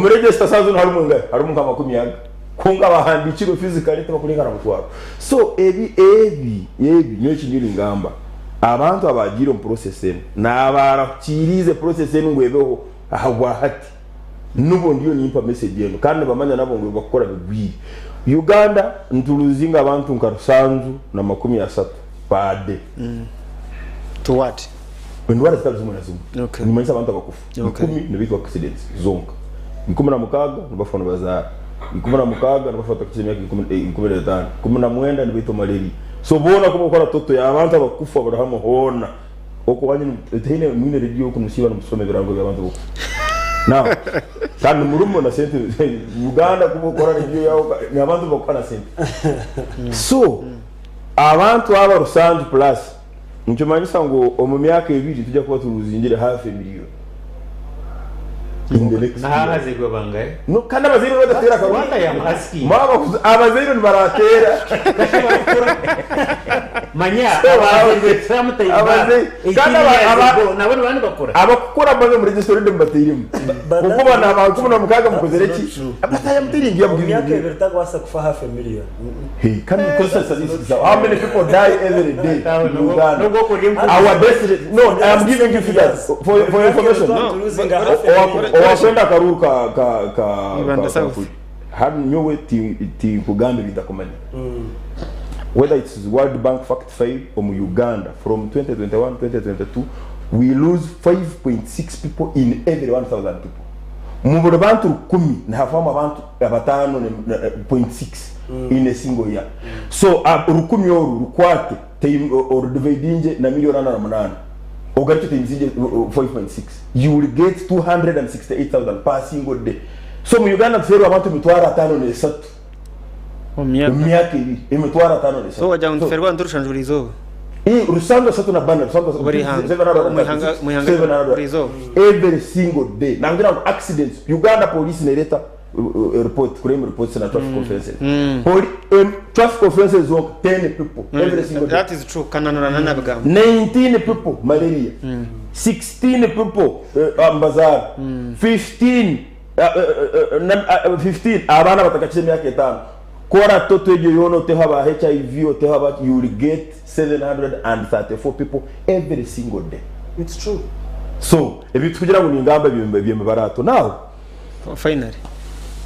register sazo harumunga kama makumyaga kunga bahandikiro physically tubakulingana mutwaro so ebi nyo kiniri ngamba abantu abagira process na abarakirize process ngwebeho ahagwa hati nubo ndiyo nimpa message yeno kandi bamanya nabo ngo bakora bigwiri Uganda ntuluzinga abantu nkarusanzu na 30 pade to what ndwara zitaruzumu na zumu ni manyisa abantu abakufu 10 nibitwa accidents zonka 16 nibafona bazara 16 nibafata kisemyaka 15 19 nibitwa malaria so bona ko bakora toto ya abantu abakufu abarahamo hona oko wanyu tehine mwine radio kumusiba n'umusome birango by'abantu now kandi murumo na sente Uganda kubokora radio yawo ni abantu bakora sente so abantu aba rusanzu plus njumanyisa ngo mu myaka 2 tujya kuba turuzingire hafi miliyoni na hazigwa bangaye no kandi abazero badatera ka Rwanda ya maski mama abazero ni baratera manya abazero samutayimba kandi nabone bandi bakora abakora bamwe muri register de mbatirimu kuko bana bakubona mukaga mukozereki abataya mutiringi ya myaka verita kwasa kufa hafi miliyoni can you consider this how many people die every day our best no I am giving you figures for information wakwenda karuka hadi nyowe ti kugambe bitakomanya whether it's World Bank fact file or Uganda from 2021 2022 we lose 5.6 people in every 1,000 people mu bantu 10 na hafama abantu 5.6 in a single year so rukumi oru rukwate or dividinge na milioni 8 ogarito timzinje 5.6 you will get 268,000 per single day so mu Uganda tsero abantu mitwara 5 ne 3 myaka ibi imitwara 5 ne 3 so wajya nferwa ndurushanjura izo rusanga 3 na bana rusanga 7 every single day nangira accidents Uganda police nereta report crime reports na traffic offenses traffic offenses of 10 people every single day that is true kananura nanabga 19 people malaria 16 people ambazar 15 abana batakachise myaka 5 kora toto ejo yono te haba HIV te haba you will get 734 people every single day. It's true. So ebi tukugira ngo ningamba byembe barato now finally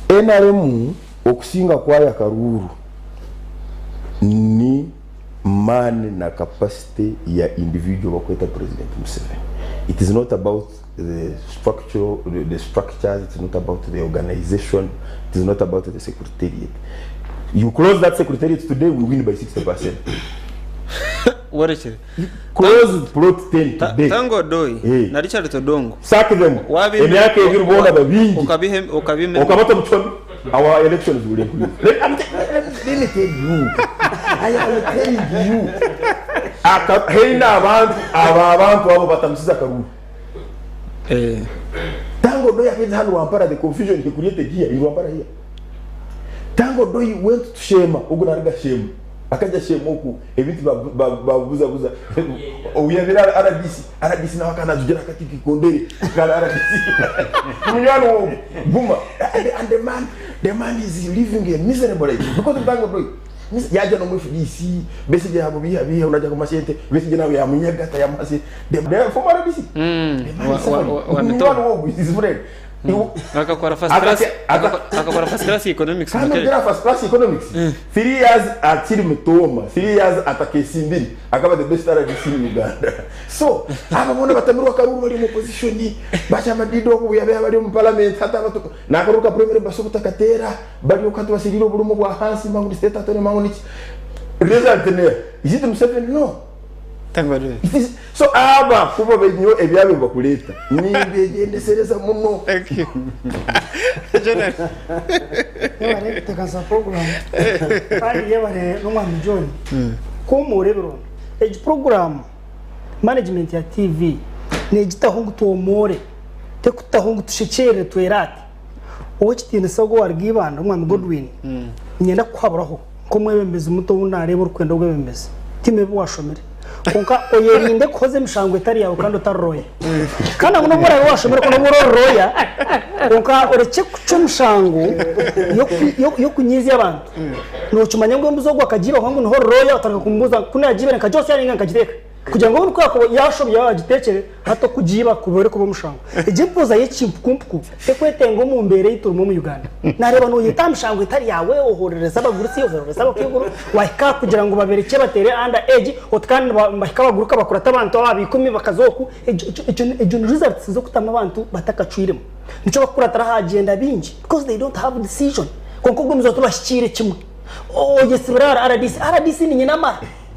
NRM okusinga kwaya karuru ni man na capacity ya individual wakweta President Museveni. It is not about the structure, the structures, it's not about the organization, it is not about the secretariat. You close that secretariat today, we win by 60%. What is it? Close plot 10 today. Tango doi na Richard Todongo. Sack them. Emyaka ebiru bona babingi. Ukabime. Ukabata mchoni. Our elections will include. Let me tell you. I am telling you. Heina abantu abo batamsiza karuru. Tango doi akenda hano wampara the confusion he created here. He wampara here. Tango doi went to Shema. Ugunariga Shema. Akaja shemoku ebiti babuza uyavira RDC na wakana zujira katiki kondere kana RDC munyano buma and the man is living a miserable life because of Tango Boy yajya no muri FDC bese je habo biha unajya ku masente bese je nawe yamunyagata yamase de fomara bisi wa izvure akakora first class economics akakora first class economics 3 years atiri mutoma 3 years atakesimbiri akaba the best RDC in Uganda so ababona batamirwa karuru bari mu position bacha madido ko yabe bari mu parliament hata batu nakaruka premier baso kutakatera bari ukatu basiriro burumo bwa hansi mangu state atone mangu niki result ne izite Museveni no tangwari so aba kuba benyo ebyabe bakuleta nimbe gendesereza muno thank you Jonathan yabare tekasa program ari yabare n'umwami John ko murebero age program management ya TV ne gitahungu tuomore te kutahungu tushechere twerate owo kitine sago wargibanda umwami Godwin nyenda kwaburaho ko mwebembeze umuto wunareba urukwenda rwebembeze time bwashomere konka oyerinde koze mshangwe tari yawe kandi utaroya kandi ngo nomora washomere ko nomoroya konka ureke kuco mshango yo kunyizi abantu no chumanya ngo mbuzogwa kajiba hangu no roya utaka kumbuza kuna ajibe nkajose yaringa nkajireka kugira ngo uko yashoboye yagitekere hato kujiba kubere ko mushango ejimpoza yechimpukumpuku tekwetengo mu mbere yiturumo mu Uganda nareba no yitamshango itari yawe ohorereza abagurisi yohorereza abakiguru wahika kugira ngo babereke batere under age otkana bahika baguruka bakurata abantu abikumi bakazoku ejo results zo kutama abantu batakacwiremo nico bakuratara hagenda binji because they don't have decision konko gumzo tubashikire kimwe yes RDC ni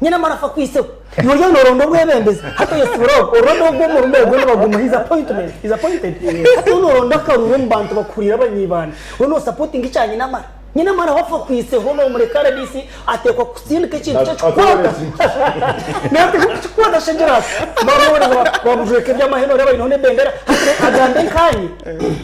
nyina mara fa kwiseho yoyo norondo rwebembeza hato yesibro orondo rwo mu rumego n'abaguma his appointed hato norondo karuru mbantu bakurira abanyibana wono supporting icanye nyina mara wafa kwiseho no muri RDC atekwa kusindika ikintu cyo kwata nati kwata shengera barora babujeke by'amaheno reba inone bendera agambe kanyi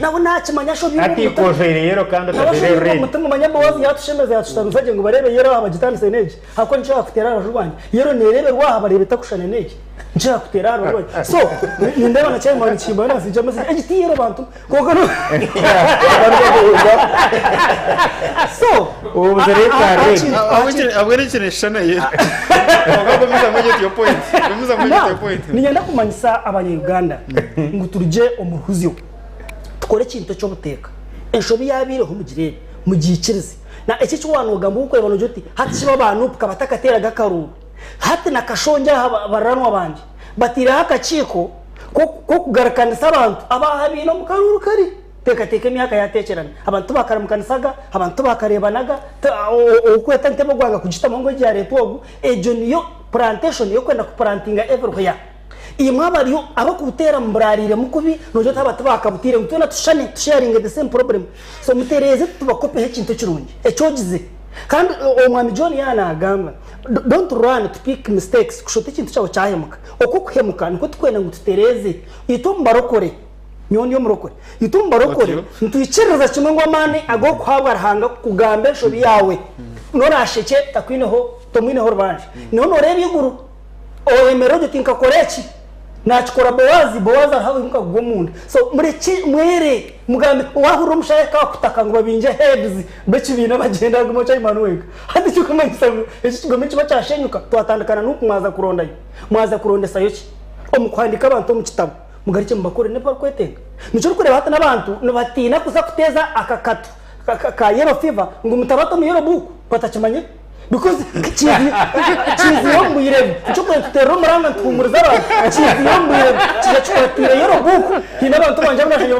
nabo nakimanya sho bibu ati kojere yero kandi tabere mutumu manyambawazi yatushemeza yatushtaruzaje ngo barebe yero abagitani seneje hako nshaka kutera abajurwanya yero nerebe rwaha barebe takushana neje nshaka kutera abajurwanya so ndeba na cyane mu kimba na sijama se ati yero bantu kokano so ubuzere kare abwere cyane shana yero bagabo muzamuje your point ninyenda kumanyisa abanyarwanda ngo turuje umuhuzyo tukore kintu cyo buteka enshobi yabire ho mugirebe mugikirize na iki cy'uwantu gambo uko yabano joti hatishiba abantu kabatakatera gakaru hati nakashonja baranwa banje batira hakaciko ko kugarakaniza abantu abahabino mu karuru kari teka myaka yatekerana abantu bakaramukanisaga abantu bakarebanaga uko yatantemo gwanga kugita mongo ya repogu ejo niyo plantation yo kwenda kuplantinga everywhere iyi mwabariyo aba kubutera mburarire mukubi nojo tabatu bakabutire mutuna tushane sharing the same problem so mutereze tubakope hekintu kirungi ecogize kandi omwami John yana agamba don't run to pick mistakes kushote kintu cyawe cyahemuka uko kuhemuka niko twenda ngo tutereze itombarokore nyoni yo murokore itombarokore ntuyicireza kimwe ngo amane ago kwabwa rahanga kugambe shobi yawe norasheke takwineho tomwineho rubanje none rebe iguru oemeroje tinka korechi nachikora bowazi hawe muka gomunda so mureki mwere mugambe wahuru mushaka kutaka ngo babinje heads beci bina bagenda ngo cyo Emmanuel hadi cyo kumanyisa eki kigome cyo cyashenyuka twatandukana nuko mwaza kurondesa yoki omukwandika abantu mu kitabo mugarike mbakore ne par kwetenga nico kureba hata nabantu nabatina kuza kuteza akakatu ka yellow fever ngo mutabato mu yellow book batakimanye because chizi yombu yirebe cyo tutero muranga ntumuriza abantu chizi yombu yirebe cyo tira yero buku hina abantu banje bashanye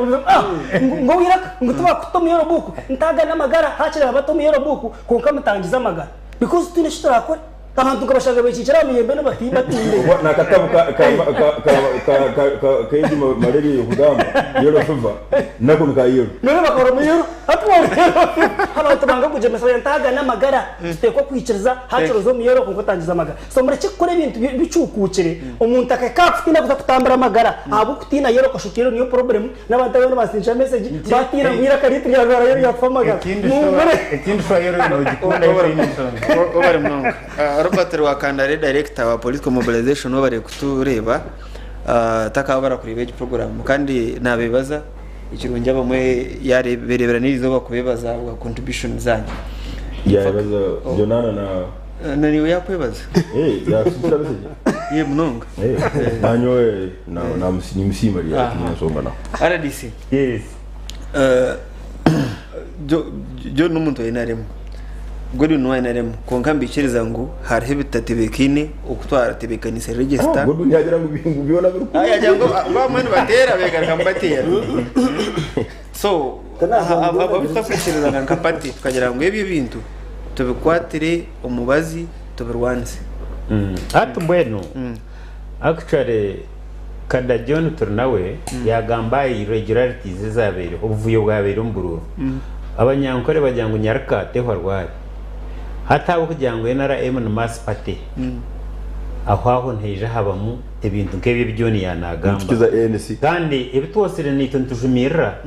ngo wiraka ngo tuba kutomu yero buku ntaga namagara hakira abato mu yero buku konka mutangiza amagara because tune shitrakora abantu kabashaka bekicara mu yembe n'abatinde nakatabu ka indi malaria yo kugamba yero fever nako nikayero none bakora mu yero atwa abantu banga kujemesa ntaga namagara tekwa kwikiriza hacuruzo mu yero konko tangiza amagara so mureke kore ibintu bicukukire umuntu akakafutina kuza kutambara amagara abo kutina yero kashukiro niyo problem n'abantu bano basinja message batira mwira karitri yagara yero yapfamaga ikindi shwa yero no gikunda obare mnonga Robert Rwakandare director wa political mobilization wabare kutureba takabara kuri beje program kandi nabebaza ikirungi abamwe yareberebera nirizo bakubebaza bwa contribution zanyu yabaza Jonana na niwe yakwebaza yasukira biseje ye munonga nanyoe na msima ya kinasonga na RDC yes jo n'umuntu yenaremo gori no yenaremo konka mbikiriza ngo hariho bitatebekine okutwara tebekanise register gori nyagira ngo ibingu biona biruko jango bamwe batera begaraka mbatera so abafashiriza ngankapati tukagira ngo ebyo bintu tubikwatire umubazi tubirwanze ati bueno actually kada John Turnawe yagambaye irregularities zabere ubuvuyo bwabere umbururu abanyankore bajyango nyarkate horwari hatawe kujyango NRM na mass party aho nteje habamu ibintu nk'ebi byoni yanagamba tukiza ANC kandi ibitwosire ni tuntujumirira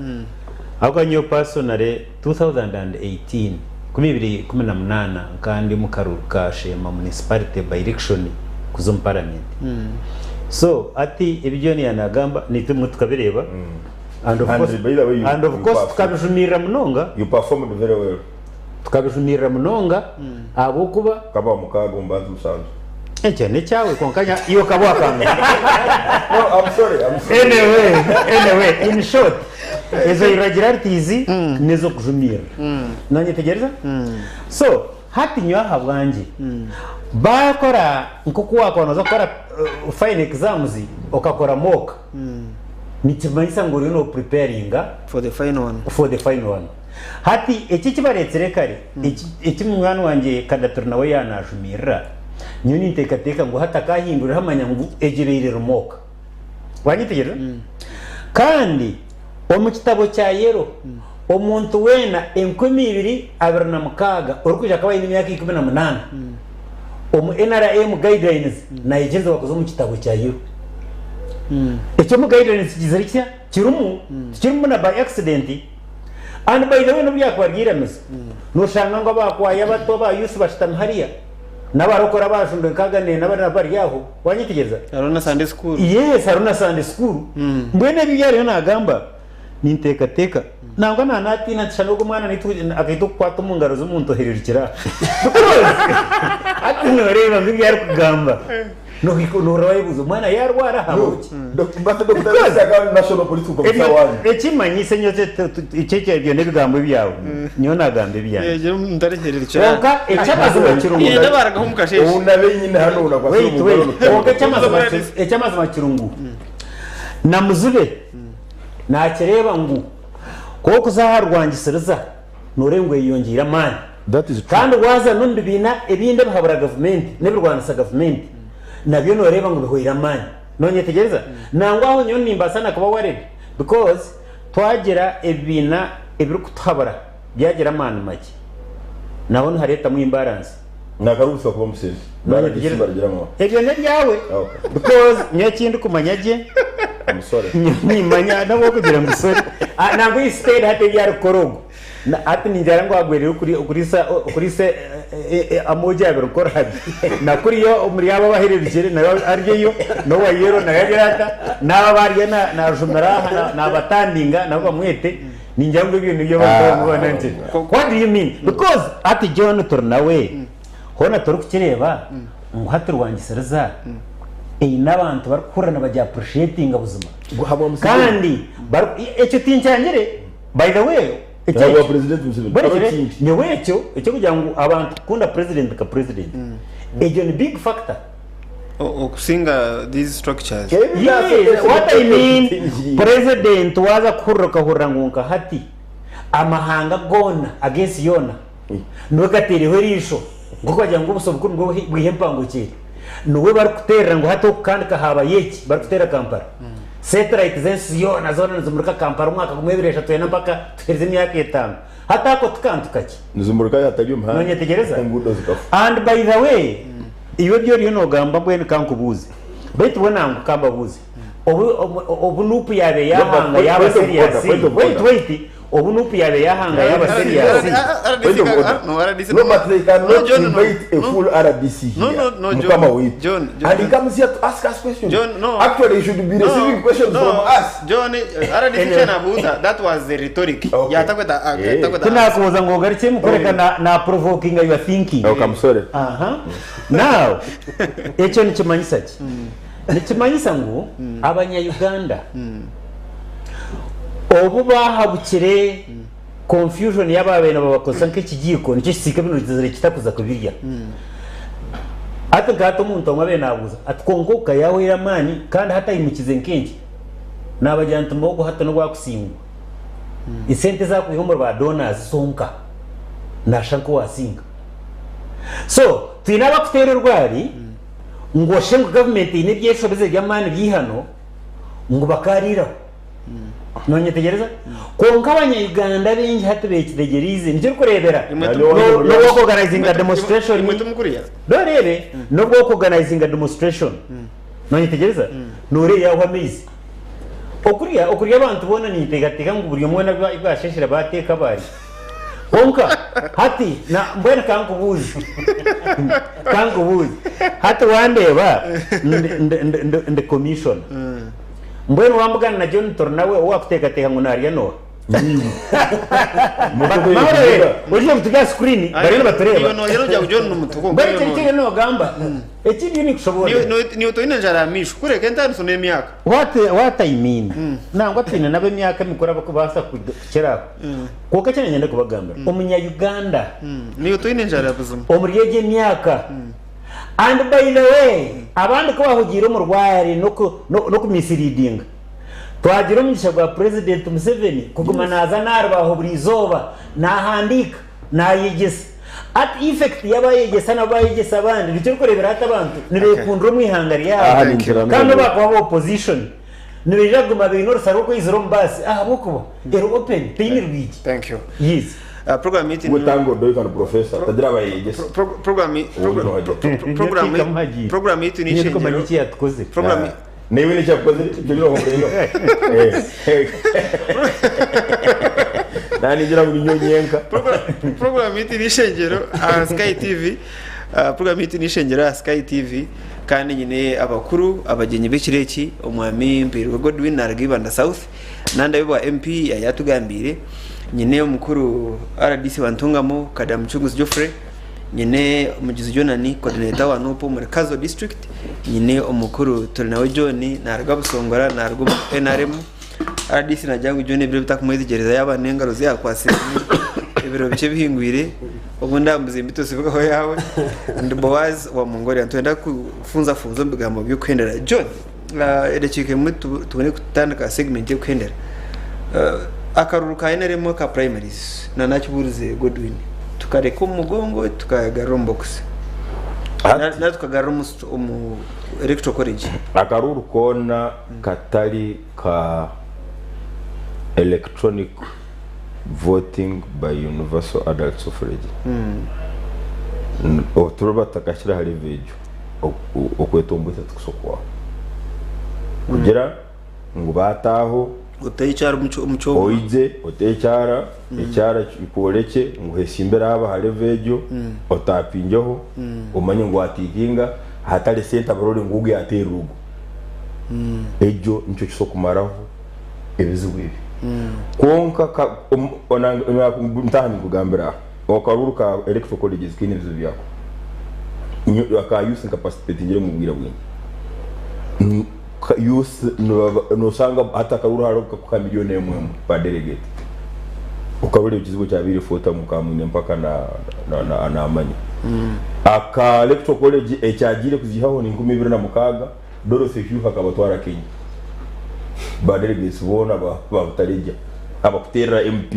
ahubwo nyo personally 2018 18 kandi mukaruka shema municipality by election kuzum parliament so ati ibyo ni yanagamba ni tumwe tukabireba and of course tukabijumira munonga you performed very well tukabijumira munonga abo kuba kaba mukago mbanza musanzu ne cyawe konkanya iyo kabwa kamwe no I'm sorry anyway in short ezo irregularities nizo kujumira nanye tegereza so hati nyaha bwanje bakora nkuko wakonoza gukora fine exams ukakora mock nikimanyisa ngo rino preparing for the final one hati iki kibaretsere kare iki mwana wanje kadatura nawe yanajumira nyo nitekateka ngo hatakahindura hamanya ngo egerere mock wanyitegereza kandi mu kitabo cya yero umuntu wena 2026 urukuje akabaye n'imyaka 18 NRM guidelines na igeze wakoze mu kitabo cya yero icyo mu guidelines kizari cya kirumu na by accident and by the way no byakwargira meza no shanga ngo bakwaye abato ba yusi bashitana hariya nabarokora bashunde kagane nabana bari yaho wanyitegereza Aruna Sunday School yes Aruna Sunday School mbwene bibyari nagamba nintekateka nangwa nanati natshano kumwana akaito kwata mungaro z'umuntu heririkira ati noreba bibyari kugamba no rayibuza umwana yarwara habuki national political commission ekimanyise nyoze iceke byo nebigambo byawe nyo nagambe byanjye je ndarehererikira onka ecyamazima kirungu yenda baraga humukasheje unabe nyine hano unakwa onka ecyamazima kirungu namuzube nakereba ngo ko kuzaharwangisiriza norengwe yiyongira mani kandi waza nundi bina ebinde bahabura government nebirwanisa government nabyo noreba ngo bihoira mani nonye tegereza nangwa aho nyo nimbasana kuba warebe because twagira ebina ebiri kutabara byagira mani make nabone hareta mu imbalance nakarubusa kuba musezi ebyo ne byawe because nyo kindi kumanyage umusore nimanya nabo kugira ngo usore nangwa istate hate byari korogo ati ninjara ngo agwerere kuri se amoja abero korabi na kuri yo muri aba bahererekere na aryo yo no wayero na yagerata naba bariye na jumara na batandinga nabo mwete ninjara ngo ibintu byo bakora nanje what do you mean because ati John Turnawe hona turukireba ngo haturwangisiriza n'abantu barakurana bajya appreciating ubuzima kandi icyo tincyangire by the way icyo president Museveni nyewe icyo kugira ngo abantu kunda president ka president ejo ni big factor okusinga these structures what I mean president waza kuruka hurangunka hati amahanga gona against yona nukatereho risho ngo kwagira ngo ubusobukuru ngo bwihempangukire nuwe barukutera ngo hato kandi kahaba yeki barukutera Kampala satellite zensi yo nazona nzumurika Kampala umwaka kumwebiresha tuyena mpaka tuhereze imyaka 5 hatako tukantukaki nzumurika yatagiye umuhanda nonye tegereza and by the way iyo byo riyo nogamba bwene kankubuze bait bonangu kamba buze obu nupu yabe yahanga yaba serious wait ubu nupu yabe yahanga yaba serious no but they cannot invite a full RDC here mukama wetu and he comes here to ask us questions actually he should be receiving questions from us John RDC chana buza that was the rhetoric yatakweta tunakuza ngo gariche mukoreka na provoking your thinking okay I'm sorry now echo nikimanyisa ki nikimanyisa ngo abanya Uganda obu bahabukire confusion y'ababena babakosa nk'ikigiko nicyo kisika bino zizere kitakuza kubirya atagato umuntu amwe nabuza atkongoka yawe iramani kandi hata imukize nkenji nabajyanta mu hata no gwakusingwa isente za kwihomora ba donors sonka nashanko wasinga so twinaba kutera urwari ngo shengo government ine byeshobeze by'amani byihano ngo bakarira nonye tegereza konka abanya-Uganda bengi hatubeye kidegerize nicyo kurebera no organizing a demonstration dorebe no organizing a demonstration nonye tegereza nore yaho amezi okuriya abantu bona nitegateka ngo buri umwe nabasheshera bateka bari konka hati na mbona kankubuzi hati wandeba the commission mbona wambugana na John Tornawe wakutekateka ngo nariya no uje mtuga screen bari batureba no yero jya John numutuko bari cyane no gamba ekindi ni kushobora ni utoine njara mishu kureke ntano sone myaka what I mean nangwa twine nabe myaka mikora bakubasa kugera kuko cyane nyende kubagamba umunya Uganda ni utoine njara buzuma omuriyeje myaka and by the way abandi ko bahugira mu rwari no ku misleading twagira umugisha gwa president Museveni kuguma naza narbaho burizoba nahandika nayigese at effect yabayegesa nabayegesa abandi bityo kurebera hata abantu nibekundura umwihangari yabo kandi bakwa opposition nibijaguma bintu saruko izero mbasi buko ero open tinirwiji thank you yes program meeting mutango do ikana professor tadira bayegesa program meeting ni shingiro komanyiki yatkoze program newe ni cyakoze cyo ngombrendo nani gira muri nyonyenka program meeting ni shingiro Sky TV program meeting ni shingiro Sky TV kandi nyine abakuru abagenyi b'ikireki umwami Mbirwa Godwin Naragibanda South nanda biba MP yatugambire nyine umukuru RDC bantungamo Kadamu Chunguzi Geoffrey nyine umugizi Jonani coordinator wa Nupo muri Kazo district nyine umukuru Torinawe John narga busongora nargo NRM RDC najyangu John ibiro bitakumwezi gereza y'abanenga rozi yakwase ibiro bice bihingwire ubu ndambuze imbito sivugaho yawe ndi Boaz wa Mongoli antwenda kufunza mbigambo byo kwendera John edekike mutu tubone kutandika segment yo kwendera akaruru ka NRM ka primaries na nakiburuze Godwin tukareka umugongo tukagarura box na tukagarura electoral college akaruru kona katari ka electronic voting by universal adult suffrage oturoba takashira hari video okwetombuza tukusokwa kugira ngo bataho uteyicara umuco oize uteyicara icyara iporeke ngo hesimbera haba hari video otapinjeho umanye ngo atikinga hatari senta barore nguge yaterugo ejo nico kisokumaraho ebiziwe konka onanga mtani kugambira okaruruka electoral colleges kini bizu byako aka use capacity ngire mubwira bwinyi use no sanga hata karuru haruka ku miliyoni emwe pa delegate ukabure ikizigo cya biri fota mukamune mpaka na amanye aka electoral college ecyagire kuzihaho ni 2026 Dorothy Hyuha kabatwara Kenya ba delegates bona batarija abakutera MP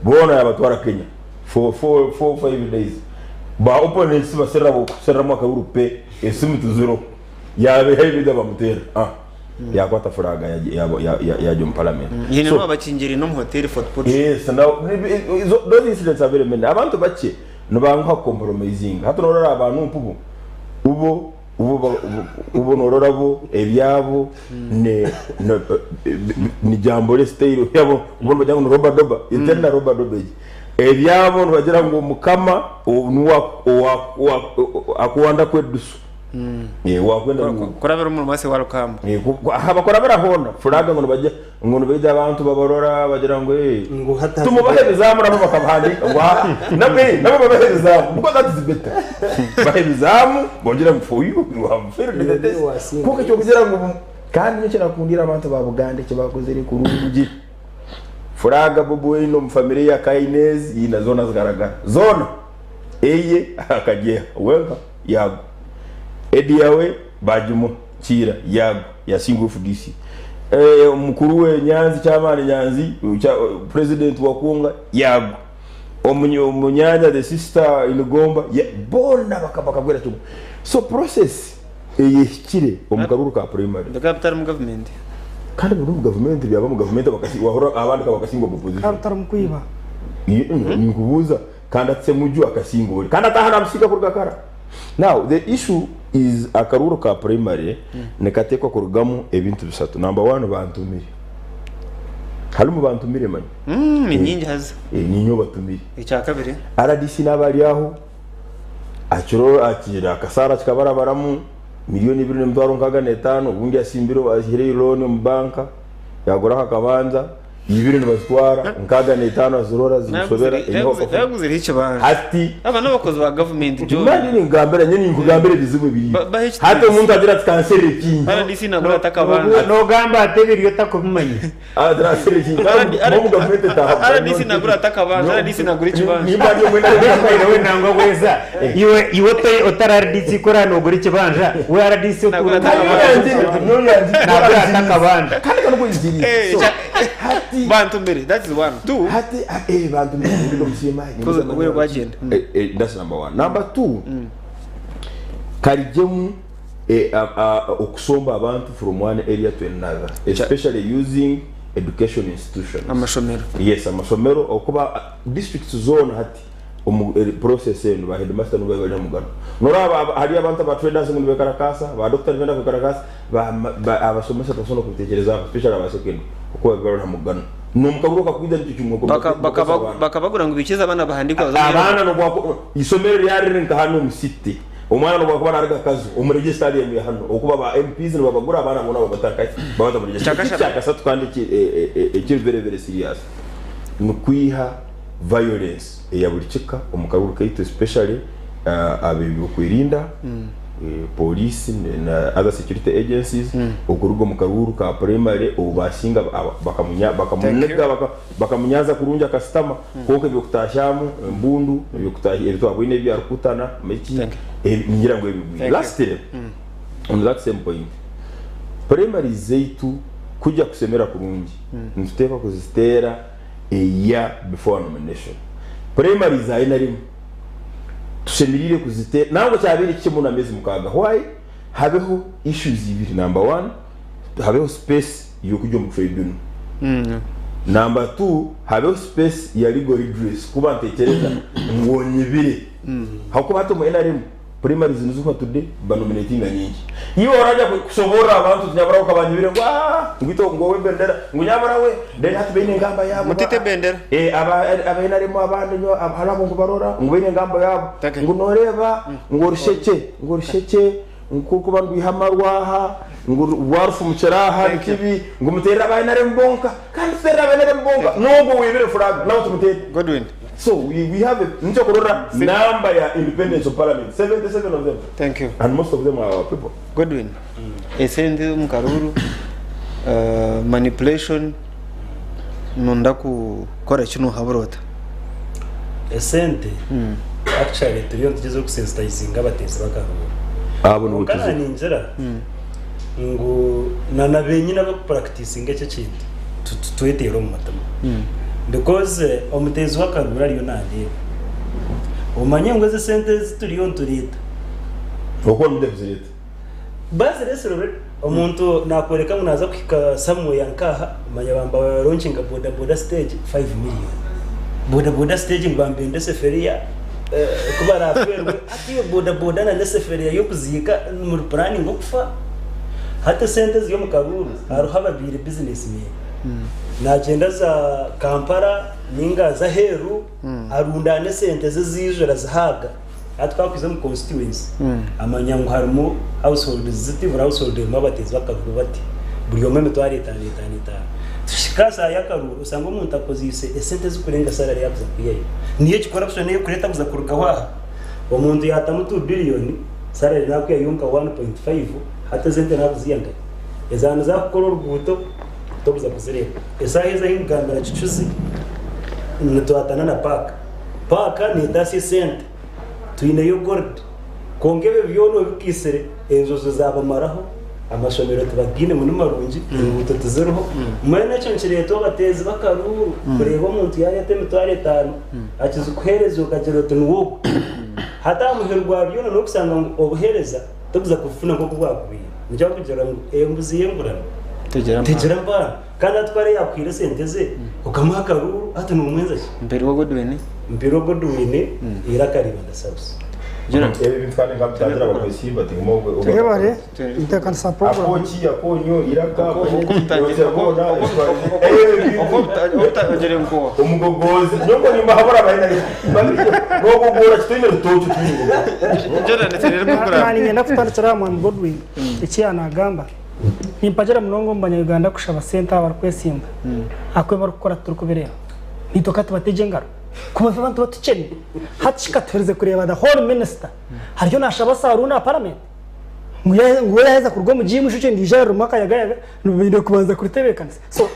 bona abatwara Kenya for 5 days ba opponents basera mwaka urupe esimu tuzuro yabe hebida bamutera yakwata furaga ya jom parliament yine no abakingiri no mu hotel football yes now those incidents are very many abantu bake no banka compromising hato norara abantu mpubu ubo ubu nororabo ebyabo ni jambo le style yabo ubu bajya ngo roba doba interna roba doba ebyabo bagira ngo mukama akuwanda kwedusu wakwenda kurabera mu mase wa rukamba bakora barahona furaga ngo bajya abantu babarora bagira ngo tumubahereza muri abo bakabahandika nabo babahereza kuko that is better baherezamu bongera ngo for you have failed the test kuko cyo kugira ngo kandi nicyo nakundira abantu ba Bugande cyo bakoze ri ku rugi furaga bobo ino mu family ya Kainez ina zona zigaragara zona eye akagiye wenga yago edi yawe bajumo kira yago yasingo fudisi mukuru we Nyanzi cyamane Nyanzi president wa Kunga yago omunyanya the sister Ilugomba bona bakabwira cyo so process eyekire omukaruru ka primary the capital mu government kandi mu government byaba mu government wahora abandi bakasingo opposition capital mu kuiba ni kubuza kandi atse muju akasingo kandi atahana musika ku gakara. Now the issue is akaruru ka primary nekatekwa kurugamu ebintu bisatu. Number 1 bantumire halimu bantumire manye ni nyingi haza ni nyo batumire icya kabiri RDC nabali aho akiro akira kasara kikabarabaramu miliyoni 2.5 ubundi asimbiro ahire loan mu banka yagura akabanza ibintu bazitwara nkaga n'itano azurora zisobera yaguze rice banje ati abana bakoze ba government jo mani ngambere nyene ngugambere bizibu biri hata umuntu agira kanseri kinyi RDC nagura takabanje no gamba atebiriyo takubimenye transfer kinyi mu government ta RDC nagura takabanje RDC nagura ikibanje nimba yo mwena we nangwa weza iwe pe otara RDC kora no gura ikibanja we RDC nagura takabanje nagura takabanje kandi kanko injiri bantu mbere that is 1 2 hati bantu mbere ngo msema we wagenda that's number 1. Number 2 karijemu okusomba abantu from one area to another, especially using education institutions amashomero. Yes, amashomero okuba district zone hati process eno ba headmaster no baje mugano noraba hari abantu ba traders ngo bekarakasa ba doctor benda bekarakasa ba abasomesa tasono kutekereza especially abasekendo uko baro mugano numukaguru kakubida nicyo cyumwoko bakabagura ngo bikiza abana bahandikwa abana no kwa isomero yari nka hano mu city umwana no kwa naraga kazo umurege stadium ya hano okuba ba MPs no babagura abana ngo nabo bataka babaza muri cyakasa twandike ekiri very serious nukwiha violence ya buri kika omukaguru kaito especially abibi kwirinda police na other security agencies okurugo mukaguru ka primary obashinga bakamunyaza kurunja customer koke byo kutashamu mbundu byo kutahi ebito abwine bya rukutana meki ngira ngo ebi last year on that same point primary zeitu kujya kusemera kurungi ntuteka kuzistera ya before nomination primary zaina rimwe tusemirire kuzite nango cyabiri kike muna mezi mukaga why habeho issues ibiri. Number 1 habeho space yo kujya mu tribunal number 2 habeho space ya legal redress kuba ntekereza ngonyibire hako bato mu NRM primary zinuzuka today banominating nyinshi iyo waraja kusobora abantu tunyabara ukabanyibire ngo ngito ngo we bendera ngunyabara we then hati bene ngamba yabo mutite bendera aba NRM abandi nyo abalabo ngo barora ngo bene ngamba yabo ngo noreba ngo rusheke nguko bandu ihamarwaha ngo warfu muceraha kibi ngo mutera aba NRM bonka kandi tera aba NRM bonka nogo wibire flag now tumutera Godwin. So we have a number ya independence of parliament, 77 of them. Thank you. And most of them are our people. Godwin. Esende mukaruru manipulation nonda ku kora kino haburota. Esende actually turiyo tugezo kusensitizing abatezi bakaruru. Abo no kutuza. Kana ninjera. Ngo nanabenye nabo practicing ecyo kintu. Tuetero mu matama. Because omutezi wakarura ariyo nande umanye ngo ze sentence turiyo turita uko ndebizirita base resero umuntu nakoreka munaza kwika samwe yankaha manya bamba launching boda stage 5 million boda stage mbambe ndese feria kuba raferwe atiyo boda boda na neseferi yo kuzika mu planning okufa hata sente ziyo mu Karuru haruha babiri businessmen nagenda za Kampala ninga za Heru arundane sente zizijora zihaga atwakwize mu constituency amanyango harimo household zitivu household mabatezi bakaguru bati buri yomwe mitwari 5 tushikasa yakaruru usanga umuntu akozise esente zikurenga salary yabuza kuyeyo niyo corruption yo kureta buza kuruka wa umuntu yatamu 2 billion salary nakwiye yunka 1.5 hata zente nabuziyanga ezana za kukora urubuto tobuza kuzireba esaheza hingambara cicuzi nitwatana na paka ni dasi sente tuine yo gold kongebe byono bikisere enzozo zabamaraho amashomero tubagine mu marungi urubuto tuzeroho mwene cyo nkireto batezi bakaruru kureba umuntu yayate mitware 5 akiza kuhereza ukagero tunuwo hata muherwa byono no kusanga ngo obuhereza tobuza kufuna nko kubwakubiye njya kugera ngo embuziye ngurana tegera mba kandi atware yakwira sente ze ukamuha karuru ati numwenza mbere wo Godwene irakariba ndasabye ebi bitwane ngabitagira abakosimba tingomwe Tebare itakana support akochi akonyo iraka ogere nko umugogozi nyongo ni mahabara bayina ngogogora kitine rutocho twingo njora neterere mukura kandi ngenda kutandikira mu Godwin icyana agamba nimpagera munongo mbanya Uganda kushaba center abarkwesimba akwe barukora turukubireba nitoka tubateje ngaro kuma abantu baticene hatshika twereze kureba the whole minister hariyo nashaba saruna parliament nguyaheza kurwo mu gimu shuce ndije rumaka yagayaga nubinde kubanza kuritebekana so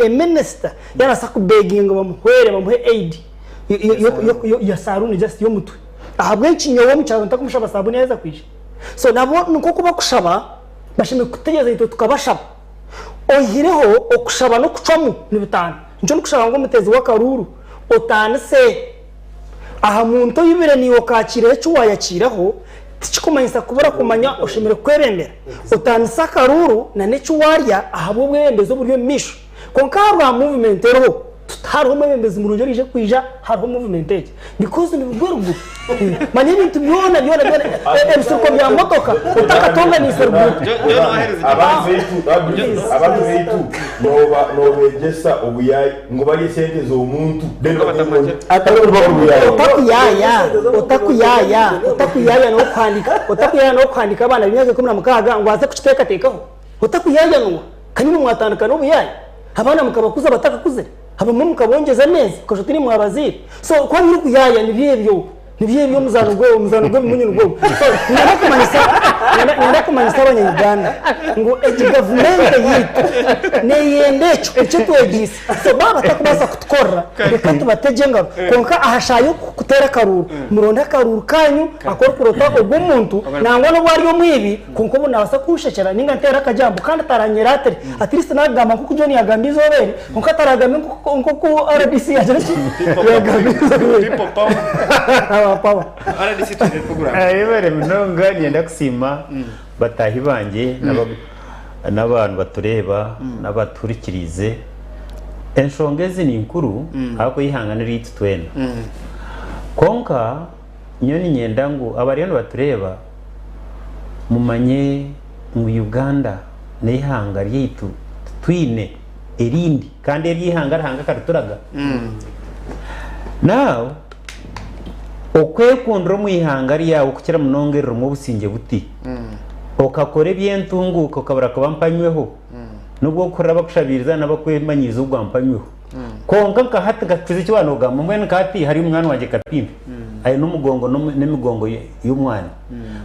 a minister yana saku begging bamuhe aid ya saruna just yo mutwe ahabwe nkinyo wo mucyaro ntakumushaba sabuni yaheza kwije so nabo nuko kuba kushaba bashime kutegeza ito tukabashaba ohireho okushaba no kucamu ni bitanu nco nukushaba ngo mutezi w'akaruru otanse aha muntu yibire niyo kakire cyo wayakiraho tikikumanyisa kubura kumanya ushimire kwerembera otanse akaruru na neco warya ahabo bwembezo buryo misho konka rwa movement ero tutari umwembezi mu rujyo rije kwija hariho movement ege because ni bugurgu mani bintu byona ebisuko bya motoka utakatonga ni serbu abantu betu nobegesa obuyayi ngo bari sente zo muntu otakuyaya no kwandika abana bimyaka 16 ngo aze kuciteka tekaho otakuyaya no kanini mwatandukana obuyayi abana mukabakuza batakakuze habamwe mukabongeza amezi ukajoti ni mwabaziri so kwa nyiri kuyaya nibyebyo muzanugwe munyurugwe so narakumanyisa abanyarwanda ngo government yitu neyendecho icyo twegise so baba takubasa kutkora reka tubatejenga konka ahashayo kutera karuru muronda karuru kanyu akora kurota ubw'umuntu nangwa no bari yo mwibi konko bunabasa kushekera ninga ntera kajambo kandi taranyeratere at least nagamba kuko John yagambizo bere konka taragame konko ku RBC yaje yagambizo people power RDC tuje kugura ayebere munonga ngenda kusima batahi banje n'abantu batureba n'abaturikirize enshongezi ni inkuru ako yihanganira itwena konka nyoni nyenda ngo abariyo batureba mumanye mu Uganda n'ihanga ryitu twine erindi kandi erihanga hanga karuturaga now okwekundro mu ihanga ryawo kukira munongerero mu businge buti okakore byentunguko kabara kabampanyweho nubwo ukora bakushabiriza nabakwemanyiza ubwampanyweho konka nkahati gatwize cyabano gamba mbwene kati hari umwana wanje kapimbe ayi n'umugongo n'imigongo y'umwana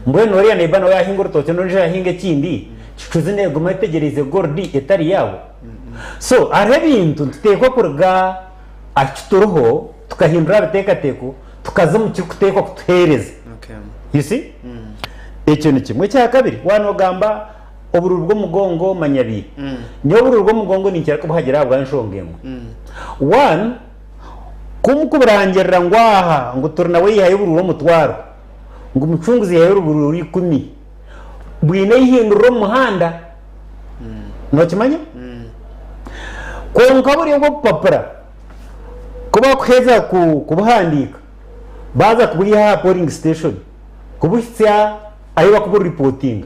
mbwene wari yana ibana yahinga rutoke none yahinge kindi kituze nego mategereze gordi etari yawo so are bintu tutekwa kurga akituroho tukahindura abatekateko tukaza mu kikutekwa kutuhereza you see icyo ni kimwe cya kabiri wanogamba obururu bwo mugongo manyabi niyo obururu bwo mugongo ni cyarako buhagira abwa nshongemwe one kumkuburangerera ngwaha ngo turna we yayo obururu mutwaro ngo umucunguzi yayo obururu 10 bwine yihinduro muhanda no kimanya konka buri ngo papara kuba kweza kubuhandika baza kubuyiha polling station kubusya ayo bakubura reporting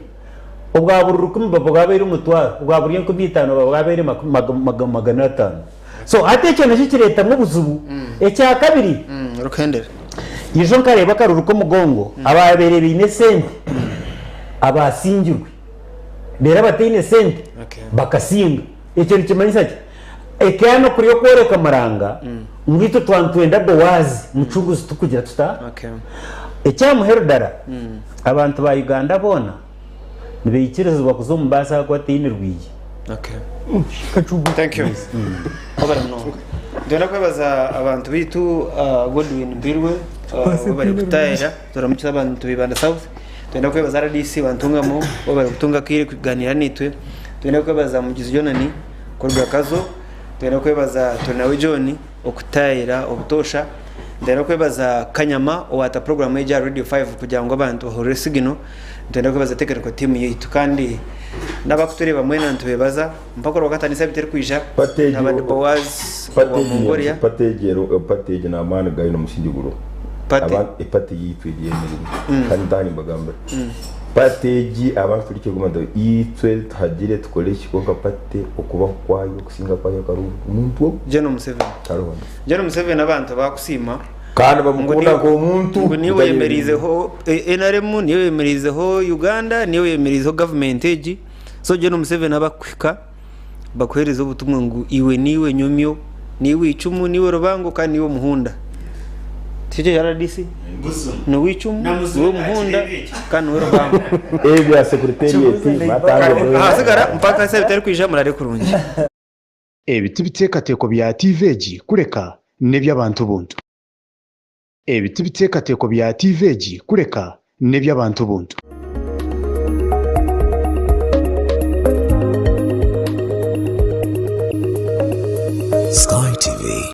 ubwabura rukumi babwabere umutwaro ubwaburiye ko bitano babwabere magana atanu so atekene cy'ikireta mu buzubu ecya kabiri rukendera yijo nkareba karuru ko mugongo ababereye inesente abasingirwe rero batine sente bakasinga icyo kimanyisa cyo ekano kuri yo koreka amaranga ngito twantwenda bowazi mucunguzi tukugira tuta ecyamuherodara abantu ba Uganda bona nibeyikirezo bakuzo mbasa ko atine rwiye thank you ndona kwebaza abantu bitu Godwin Mbirwe bari kutayira turamukiza abantu bibanda south twenda kwebaza RDC bantungamo bari kutunga kiri kuganira nitwe twenda kwebaza mugizi Jonani korwa kazo twenda kwebaza Tonawe John okutayira obutosha ndera kwebaza Kanyama owata program ya Radio 5 kugira ngo abantu bahore sigino twenda kwebaza technical team yitu kandi nabakutureba mwena ntubebaza mpaka rwakatanisa biteri kwisha n'abandi bawaz wa Mongolia patege na amana gayo no musindiguro epate yitwe yemerera kandi ndani mbagamba patege abantu turike gumanda yitwe hagire tukore kikoka pate okuba kwayo kusinga kwayo karu umuntu General Museveni abantu bakusima kandi bamukunda ko umuntu niwe yemerizeho NRM niwe yemerizeho Uganda niwe yemerizeho government egi so General Museveni abakwika bakwereza ubutumwa ngo iwe niwe nyomyo niwe icumu niwe rubango kandi niwe muhunda tije ya RDC no wicumu niwe muhunda kandi niwe rubango ya secretariat matange hasigara mpaka se bitari kwija murare kurungi ebiti bitekateko bya TVG kureka n'eby'abantu buntu ebiti bitekateko bya TVG kureka n'eby'abantu buntu